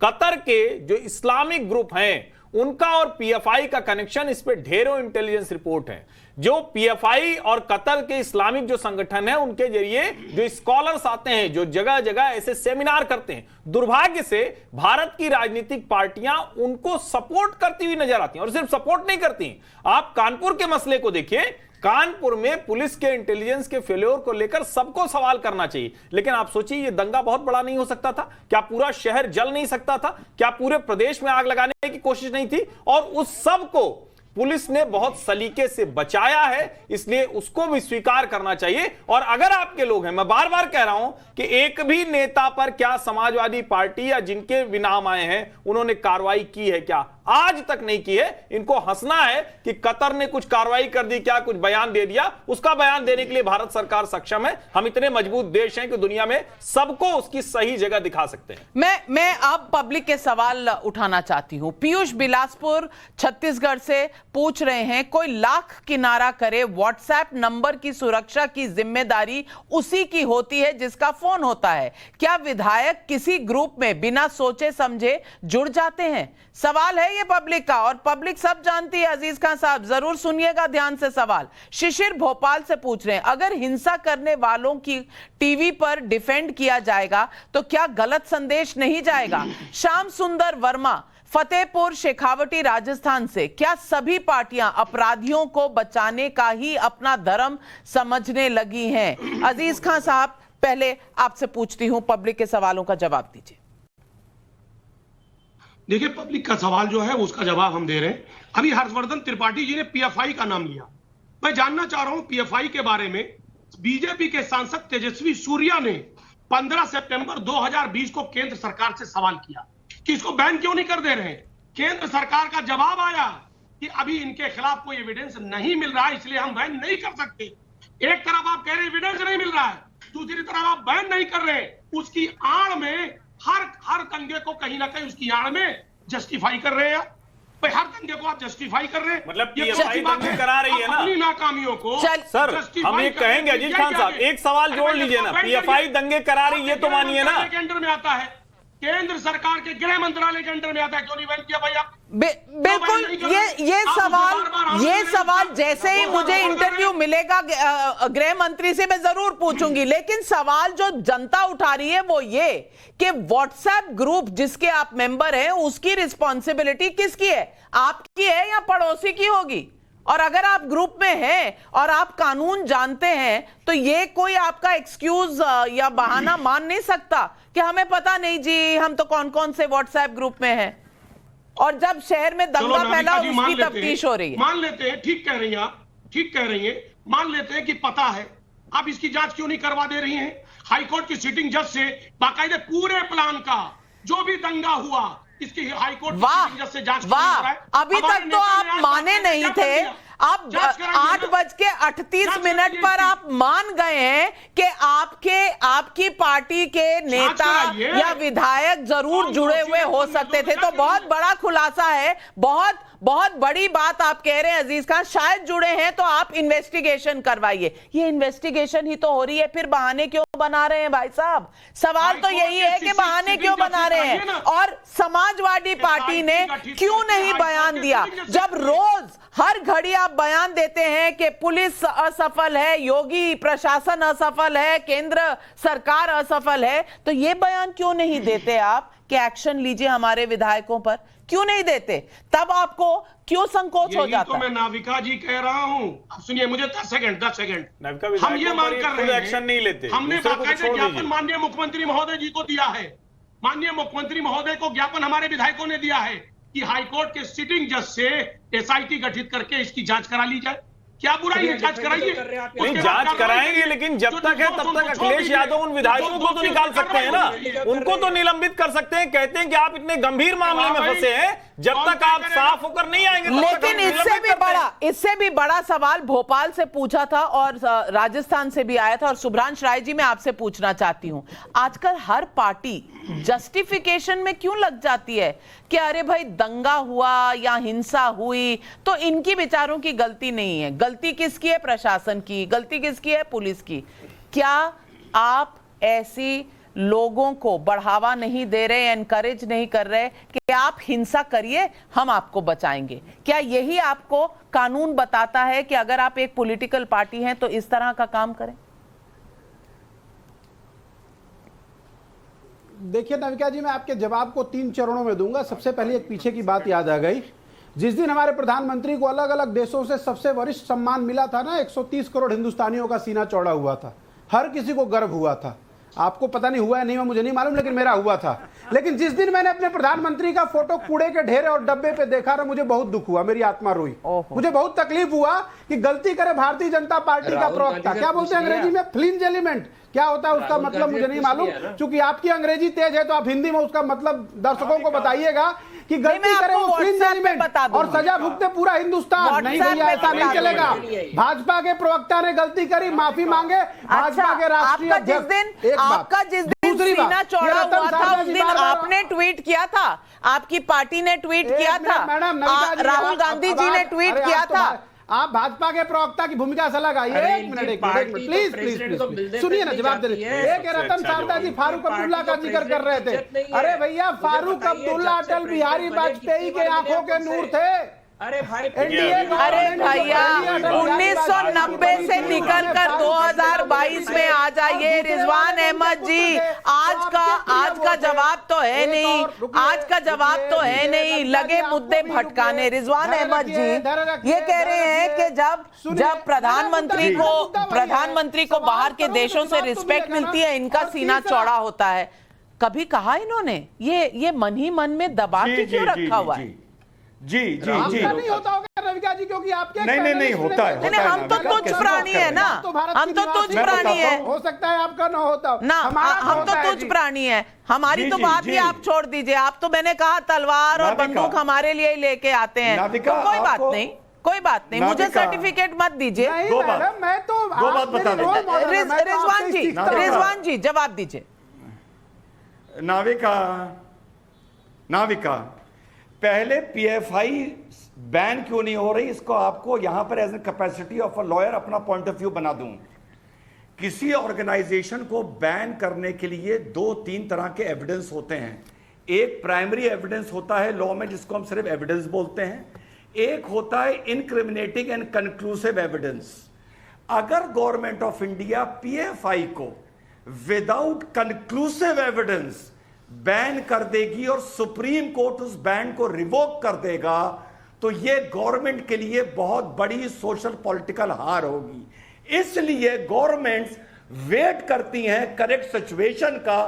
कतर के जो इस्लामिक ग्रुप हैं उनका और पीएफआई का कनेक्शन, इस पे ढेरों इंटेलिजेंस रिपोर्ट है। जो पीएफआई और कतर के इस्लामिक जो संगठन है उनके जरिए जो स्कॉलर्स आते हैं, जो जगह जगह ऐसे सेमिनार करते हैं, दुर्भाग्य से भारत की राजनीतिक पार्टियां उनको सपोर्ट करती हुई नजर आती हैं। और सिर्फ सपोर्ट नहीं करती, आप कानपुर के मसले को देखिए। कानपुर में पुलिस के इंटेलिजेंस के फेल्योर को लेकर सबको सवाल करना चाहिए, लेकिन आप सोचिए ये दंगा बहुत बड़ा नहीं हो सकता था क्या? पूरा शहर जल नहीं सकता था क्या? पूरे प्रदेश में आग लगाने की कोशिश नहीं थी? और उस सब को पुलिस ने बहुत सलीके से बचाया है, इसलिए उसको भी स्वीकार करना चाहिए। और अगर आपके लोग हैं, मैं बार बार कह रहा हूं कि एक भी नेता पर क्या समाजवादी पार्टी या जिनके भी नाम आए हैं उन्होंने कार्रवाई की है क्या? आज तक नहीं की है। इनको हंसना है कि कतर ने कुछ कार्रवाई कर दी क्या, कुछ बयान दे दिया। उसका बयान देने के लिए भारत सरकार सक्षम है। हम इतने मजबूत देश हैं कि दुनिया में सबको उसकी सही जगह दिखा सकते हैं। मैं अब पब्लिक के सवाल उठाना चाहती हूं। पीयूष बिलासपुर छत्तीसगढ़ से पूछ रहे हैं, कोई लाख किनारा करे, व्हाट्सएप नंबर की सुरक्षा की जिम्मेदारी उसी की होती है जिसका फोन होता है। क्या विधायक किसी ग्रुप में बिना सोचे समझे जुड़ जाते हैं? सवाल है ये पब्लिक का, और पब्लिक सब जानती है। अजीज खान साहब जरूर सुनिएगा ध्यान से सवाल। शिशिर भोपाल से पूछ रहे हैं, अगर हिंसा करने वालों की टीवी पर डिफेंड किया जाएगा तो क्या गलत संदेश नहीं जाएगा? श्याम सुंदर वर्मा फतेहपुर शेखावटी राजस्थान से, क्या सभी पार्टियां अपराधियों को बचाने का ही अपना धर्म समझने लगी हैं? अजीज खान साहब पहले आपसे पूछती हूं, पब्लिक के सवालों का जवाब दीजिए। देखिए, पब्लिक का सवाल जो है उसका जवाब हम दे रहे हैं। अभी हर्षवर्धन त्रिपाठी जी ने पीएफआई का नाम लिया। मैं जानना चाह रहा हूं पीएफआई के बारे में। बीजेपी के सांसद तेजस्वी सूर्या ने 15 सितंबर 2020 को केंद्र सरकार से सवाल किया कि इसको बैन क्यों नहीं कर दे रहे। केंद्र सरकार का जवाब आया कि अभी इनके खिलाफ कोई एविडेंस नहीं मिल रहा है, इसलिए हम बैन नहीं कर सकते। एक तरफ आप कह रहे हैं एविडेंस नहीं मिल रहा है, दूसरी तरफ आप बैन नहीं कर रहे। उसकी आड़ में हर दंगे को कहीं ना कहीं उसकी आड़ में जस्टिफाई कर रहे हैं। भाई हर दंगे को आप जस्टिफाई कर रहे हैं, मतलब पीएफआई दंगे करा रही है ना अपनी नाकामियों को। सर हम ये कहेंगे अजीज खान साहब, एक सवाल जोड़ लीजिए ना, पीएफआई दंगे करा रही है तो मानिए ना। के अंडर में आता है, केंद्र सरकार के गृह मंत्रालय के अंडर में आता है, क्यों नहीं बैन किया भाई आप? बिल्कुल, ये सवाल जैसे ही मुझे इंटरव्यू मिलेगा गृह मंत्री से मैं जरूर पूछूंगी। लेकिन सवाल जो जनता उठा रही है वो ये कि व्हाट्सएप ग्रुप जिसके आप मेंबर हैं उसकी रिस्पॉन्सिबिलिटी किसकी है? आपकी है या पड़ोसी की होगी? और अगर आप ग्रुप में हैं और आप कानून जानते हैं तो ये कोई आपका एक्सक्यूज या बहाना मान नहीं सकता कि हमें पता नहीं जी, हम तो कौन कौन से व्हाट्सएप ग्रुप में हैं। और जब शहर में दंगा फैला उसकी तफ्तीश हो रही है। मान लेते हैं, ठीक कह रही हैं आप, ठीक कह रही हैं, मान लेते हैं कि पता है, आप इसकी जांच क्यों नहीं करवा दे रही हैं? हाईकोर्ट की सिटिंग जज से बाकायदे पूरे प्लान का जो भी दंगा हुआ इसकी हाईकोर्ट की जज से जांच वाह, अभी तक तो आप माने नहीं थे। अब 8:38 पर आप मान गए हैं कि आपकी पार्टी के नेता या विधायक जरूर जुड़े हुए हो सकते थे। तो बहुत बड़ा खुलासा है, बहुत बड़ी बात आप कह रहे हैं अजीज खान। शायद जुड़े हैं तो आप इन्वेस्टिगेशन करवाइए। ये इन्वेस्टिगेशन ही तो हो रही है, फिर बहाने क्यों बना रहे हैं भाई साहब? सवाल तो यही है कि बहाने क्यों बना रहे हैं? और समाजवादी पार्टी ने क्यों नहीं बयान दिया? जब रोज हर घड़ी आप बयान देते हैं कि पुलिस असफल है, योगी प्रशासन असफल है, केंद्र सरकार असफल है, तो ये बयान क्यों नहीं देते आप कि एक्शन लीजिए हमारे विधायकों पर? क्यों नहीं देते? तब आपको क्यों संकोच हो जाता? तो मैं नाविका जी कह रहा हूं। अब सुनिए मुझे 10 सेकंड हम ये मांग कर रहे हैं, एक्शन नहीं लेते। हमने बाकायदा ज्ञापन माननीय मुख्यमंत्री महोदय जी को दिया है। माननीय मुख्यमंत्री महोदय को ज्ञापन हमारे विधायकों ने दिया है कि हाईकोर्ट के सिटिंग जज से एसआईटी गठित करके इसकी जांच करा ली जाए। क्या बुराई है? जांच कराइए। नहीं, जांच कराएंगे, लेकिन जब तक है तब तक अखिलेश यादव उन विधायकों को तो निकाल सकते हैं ना, उनको तो निलंबित कर सकते हैं। कहते हैं कि आप इतने गंभीर मामले में फंसे हैं, जब तक आप साफ होकर नहीं आएंगे। लेकिन इससे भी बड़ा सवाल भोपाल से पूछा था और राजस्थान से भी आया था। और सुभ्रांश राय जी, मैं आपसे पूछना चाहती हूं, आजकल हर पार्टी जस्टिफिकेशन में क्यों लग जाती है कि अरे भाई दंगा हुआ या हिंसा हुई तो इनकी बेचारों की गलती नहीं है? गलती किसकी है? प्रशासन की। गलती किसकी है? पुलिस की। क्या आप ऐसी लोगों को बढ़ावा नहीं दे रहे, एनकरेज नहीं कर रहे कि आप हिंसा करिए, हम आपको बचाएंगे। क्या यही आपको कानून बताता है कि अगर आप एक पॉलिटिकल पार्टी हैं तो इस तरह का काम करें? देखिए नाविका जी, मैं आपके जवाब को 3 चरणों में दूंगा। सबसे पहले एक पीछे की बात याद आ गई। जिस दिन हमारे प्रधानमंत्री को अलग अलग देशों से सबसे वरिष्ठ सम्मान मिला था ना, 130 करोड़ हिंदुस्तानियों का सीना चौड़ा हुआ था, हर किसी को गर्व हुआ था। आपको पता नहीं हुआ है नहीं, मुझे नहीं मालूम, लेकिन मेरा हुआ था। लेकिन जिस दिन मैंने अपने प्रधानमंत्री का फोटो कूड़े के ढेर और डब्बे पे देखा ना, मुझे बहुत दुख हुआ, मेरी आत्मा रोई, मुझे बहुत तकलीफ हुआ कि गलती करे भारतीय जनता पार्टी का प्रवक्ता, क्या बोलते हैं अंग्रेजी में, फ्लिंज एलिमेंट, क्या होता है उसका मतलब मुझे नहीं मालूम। चूंकि आपकी अंग्रेजी तेज है तो आप हिंदी में उसका मतलब दर्शकों को बताइएगा कि गलती करे वो फ्लिंज एलिमेंट और सजा भुगते पूरा हिंदुस्तान। नहीं भैया, ऐसा नहीं चलेगा। भाजपा के प्रवक्ता ने गलती करी, माफी मांगे। भाजपा के राष्ट्रीय अध्यक्ष, आपका जिस दिन सीना चौड़ा हुआ था उस दिन आपने ट्वीट किया था, आपकी पार्टी ने ट्वीट किया था, राहुल गांधी जी ने ट्वीट किया था। आप भाजपा के प्रवक्ता की भूमिका से लगाइए। एक मिनट प्लीज प्लीज सुनिए ना, जवाब दे रहे। एक रतन शारदा जी फारूक अब्दुल्ला का जिक्र कर रहे थे। अरे भैया, फारूक अब्दुल्ला अटल बिहारी वाजपेयी के आंखों के नूर थे। अरे भैया, 1990 से निकलकर 2022 में आ जाइए रिजवान अहमद जी। आज का जवाब तो है नहीं, आज का जवाब तो है नहीं, लगे मुद्दे भटकाने। रिजवान अहमद जी ये कह रहे हैं कि जब प्रधानमंत्री को बाहर के देशों से रिस्पेक्ट मिलती है, इनका सीना चौड़ा होता है। कभी कहा इन्होंने ये मन ही मन में दबा के क्यों रखा हुआ है? जी जी जी, नहीं होता होगा रविका जी, क्योंकि आपके नहीं होता है। हम तो तुच्छ प्राणी है ना, हम तो तुच्छ प्राणी है। हो सकता है आपका ना होता ना, हम तो तुच्छ प्राणी है। हमारी तो बात ही आप छोड़ दीजिए। आप तो मैंने कहा तलवार और बंदूक हमारे लिए ही लेके आते हैं, तो कोई बात नहीं, कोई बात नहीं, मुझे सर्टिफिकेट मत दीजिए। मैं तो दो बात बता दूं। रिजवान जी जवाब दीजिए। नाविका पहले पीएफआई बैन क्यों नहीं हो रही, इसको आपको यहां पर as a capacity of a lawyer अपना पॉइंट ऑफ व्यू बना दूं। किसी ऑर्गेनाइजेशन को बैन करने के लिए 2-3 तरह के एविडेंस होते हैं। एक प्राइमरी एविडेंस होता है लॉ में, जिसको हम सिर्फ एविडेंस बोलते हैं। एक होता है इनक्रिमिनेटिंग एंड कंक्लूसिव एविडेंस। अगर गवर्नमेंट ऑफ इंडिया पीएफआई को विदाउट कंक्लूसिव एविडेंस बैन कर देगी और सुप्रीम कोर्ट उस बैन को रिवोक कर देगा, तो यह गवर्नमेंट के लिए बहुत बड़ी सोशल पॉलिटिकल हार होगी। इसलिए गवर्नमेंट्स वेट करती हैं करेक्ट सिचुएशन का,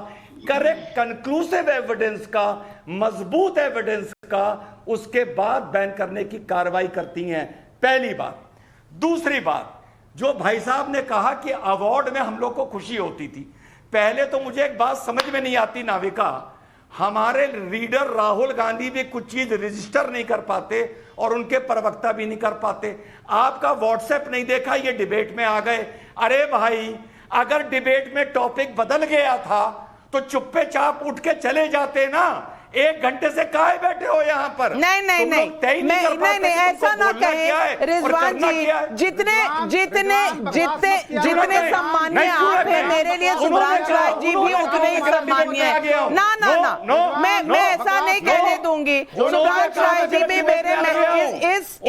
करेक्ट कंक्लूसिव एविडेंस का, मजबूत एविडेंस का, उसके बाद बैन करने की कार्रवाई करती हैं। पहली बात। दूसरी बात, जो भाई साहब ने कहा कि अवार्ड में हम लोग को खुशी होती थी, पहले तो मुझे एक बात समझ में नहीं आती नाविका, हमारे लीडर राहुल गांधी भी कुछ चीज रजिस्टर नहीं कर पाते और उनके प्रवक्ता भी नहीं कर पाते। आपका व्हाट्सएप नहीं देखा, ये डिबेट में आ गए। अरे भाई, अगर डिबेट में टॉपिक बदल गया था तो चुप्पे चाप उठ के चले जाते ना। 1 घंटे से काहे बैठे हो यहाँ पर? नहीं, ऐसा ना कहें रिजवान जी। जितने सम्मान्य आप हैं, मेरे लिए सुब्रांश राय जी भी उतने ही सम्मान्य है। ना, मैं ऐसा नहीं कहने दूंगी। सुब्रांश राय जी भी मेरे इस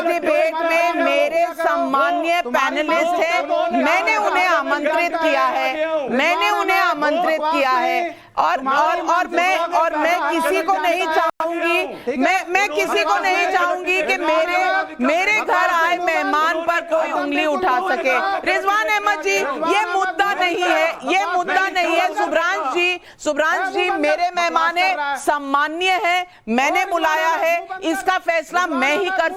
डिबेट में मेरे सम्मान्य पैनलिस्ट हैं। मैंने उन्हें आमंत्रित किया है और मैं किसी को नहीं चाहूंगी, मैं किसी को नहीं चाहूंगी कि मेरे घर आए मेहमान पर कोई उंगली उठा सके। रिजवान अहमद जी, ये मुद्दा नहीं है। सुब्रांश जी मेरे मेहमान है, सम्मान्य है, मैंने बुलाया है, इसका फैसला मैं ही कर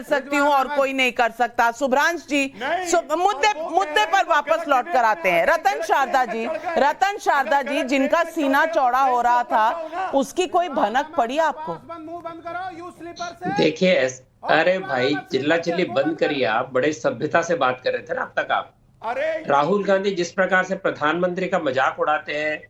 सकती हूँ और कोई नहीं कर सकता। सुब्रांश जी, मुद्दे पर वापस लौट कर आते हैं। रतन शारदा जी जिनका सीना चौड़ा हो रहा था, उसकी कोई भनक पड़ी आपको? देखिए, अरे भाई, चिल्ला चिल्ली बंद करिए। आप बड़े सभ्यता से बात कर रहे थे ना अब तक आप। राहुल गांधी जिस प्रकार से प्रधानमंत्री का मजाक उड़ाते हैं,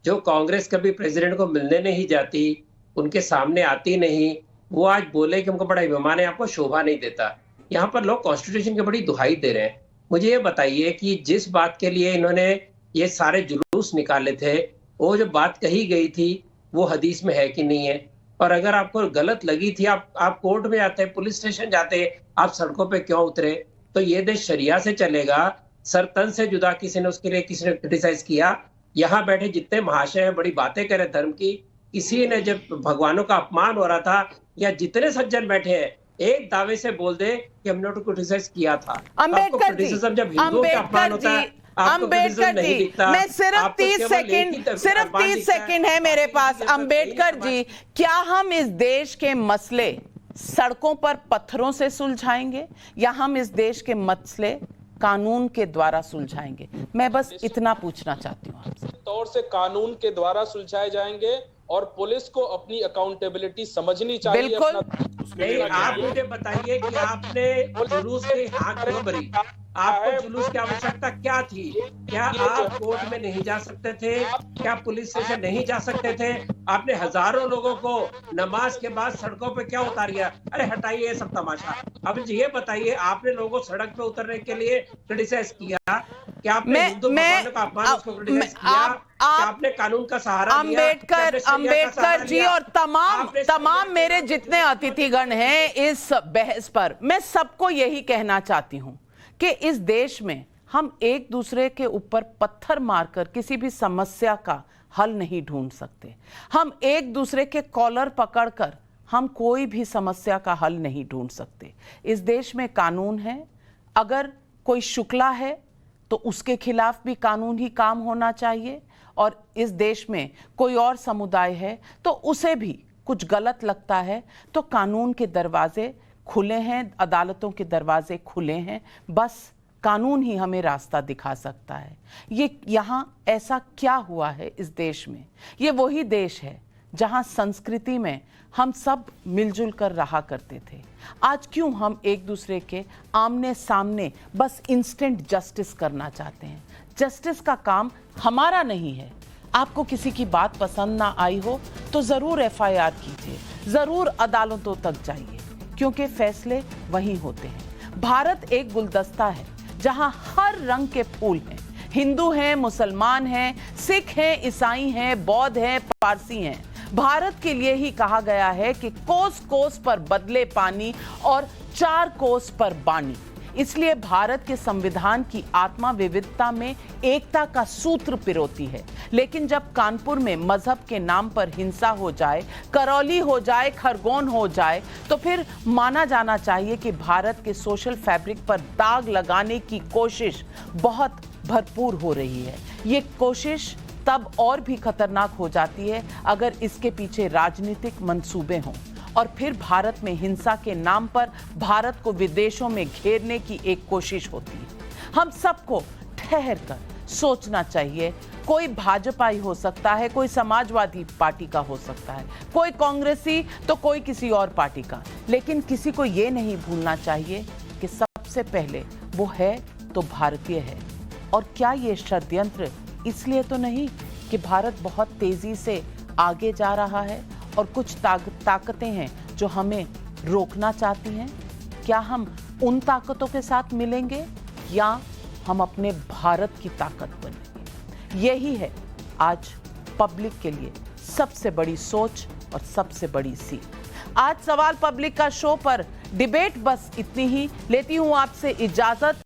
जो कांग्रेस कभी प्रेसिडेंट को मिलने नहीं जाती, उनके सामने आती नहीं, वो आज बोले कि हमको बड़ा अभिमान है, आपको शोभा नहीं देता। यहाँ पर लोग कॉन्स्टिट्यूशन की बड़ी दुहाई दे रहे हैं। मुझे ये बताइए कि जिस बात के लिए इन्होंने ये सारे जुलूस निकाले थे, वो जो बात कही गई थी वो हदीस में है कि नहीं है? और अगर आपको गलत लगी थी, आप कोर्ट में जाते, पुलिस स्टेशन जाते, आप सड़कों पे क्यों उतरे? तो ये देश शरिया से चलेगा? सर तन से जुदा किसी ने उसके लिए किसी ने क्रिटिसाइज किया? यहाँ बैठे जितने महाशय हैं, बड़ी बातें करे धर्म की, किसी ने जब भगवानों का अपमान हो रहा था, या जितने सज्जन बैठे हैं एक दावे से बोल दे कि हमने तो क्रिटिसाइज किया था। अम्बेडकर जी, जब हिंदुओं का अपमान होता है, अम्बेडकर जी, मैं सिर्फ 30 सेकंड है मेरे पास। अम्बेडकर जी, क्या हम इस देश के मसले सड़कों पर पत्थरों से सुलझाएंगे या हम इस देश के मसले कानून के द्वारा सुलझाएंगे? मैं बस इतना पूछना चाहती हूँ आपसे। तौर से कानून के द्वारा सुलझाए जाएंगे और पुलिस को अपनी अकाउंटेबिलिटी समझनी चाहिए। बिल्कुल। नहीं, आप मुझे बताइए कि आपने जुलूस की हाँ क्यों भरी? आपको जुलूस की आवश्यकता क्या थी? क्या आप कोर्ट में नहीं जा सकते थे? क्या पुलिस स्टेशन नहीं जा सकते थे? आपने हजारों लोगों को नमाज के बाद सड़कों पे क्या उतार गया? अरे हटाइए ये सब तमाशा। अब ये बताइए, आपने लोगों को सड़क पे उतरने के लिए क्रिटिसाइज किया? क्या आपने हिंदू भगवानों का अपमान उसको क्रिटिसाइज किया? क्या आपने कानून का सहारा लिया? अम्बेडकर जी और तमाम मेरे जितने अतिथिगण हैं इस बहस पर, मैं सबको यही कहना चाहती हूं कि इस देश में हम एक दूसरे के ऊपर पत्थर मारकर किसी भी समस्या का हल नहीं ढूंढ सकते। हम एक दूसरे के कॉलर पकड़कर हम कोई भी समस्या का हल नहीं ढूंढ सकते। इस देश में कानून है, अगर कोई शुक्ला है तो उसके खिलाफ भी कानून ही काम होना चाहिए, और इस देश में कोई और समुदाय है तो उसे भी कुछ गलत लगता है तो कानून के दरवाजे खुले हैं, अदालतों के दरवाजे खुले हैं, बस कानून ही हमें रास्ता दिखा सकता है। ये यहाँ ऐसा क्या हुआ है इस देश में? ये वही देश है जहाँ संस्कृति में हम सब मिलजुल कर रहा करते थे। आज क्यों हम एक दूसरे के आमने सामने बस इंस्टेंट जस्टिस करना चाहते हैं? जस्टिस का काम हमारा नहीं है। आपको किसी की बात पसंद ना आई हो तो जरूर FIR कीजिए, जरूर अदालतों तक जाइए, क्योंकि फैसले वहीं होते हैं। भारत एक गुलदस्ता है जहां हर रंग के फूल हैं। हिंदू हैं, मुसलमान हैं, सिख हैं, ईसाई हैं, बौद्ध हैं, पारसी हैं। भारत के लिए ही कहा गया है कि कोस कोस पर बदले पानी और 4 कोस पर बानी। इसलिए भारत के संविधान की आत्मा विविधता में एकता का सूत्र पिरोती है। लेकिन जब कानपुर में मजहब के नाम पर हिंसा हो जाए, करौली हो जाए, खरगोन हो जाए, तो फिर माना जाना चाहिए कि भारत के सोशल फैब्रिक पर दाग लगाने की कोशिश बहुत भरपूर हो रही है। ये कोशिश तब और भी खतरनाक हो जाती है अगर इसके पीछे राजनीतिक मंसूबे हों, और फिर भारत में हिंसा के नाम पर भारत को विदेशों में घेरने की एक कोशिश होती है। हम सबको ठहर कर सोचना चाहिए। कोई भाजपाई हो सकता है, कोई समाजवादी पार्टी का हो सकता है, कोई कांग्रेसी तो कोई किसी और पार्टी का, लेकिन किसी को ये नहीं भूलना चाहिए कि सबसे पहले वो है तो भारतीय है। और क्या ये षड्यंत्र इसलिए तो नहीं कि भारत बहुत तेजी से आगे जा रहा है और कुछ ताकतें हैं जो हमें रोकना चाहती हैं? क्या हम उन ताकतों के साथ मिलेंगे या हम अपने भारत की ताकत बनेंगे? यही है आज पब्लिक के लिए सबसे बड़ी सोच और सबसे बड़ी सीख। आज सवाल पब्लिक का शो पर डिबेट बस इतनी ही। लेती हूं आपसे इजाजत।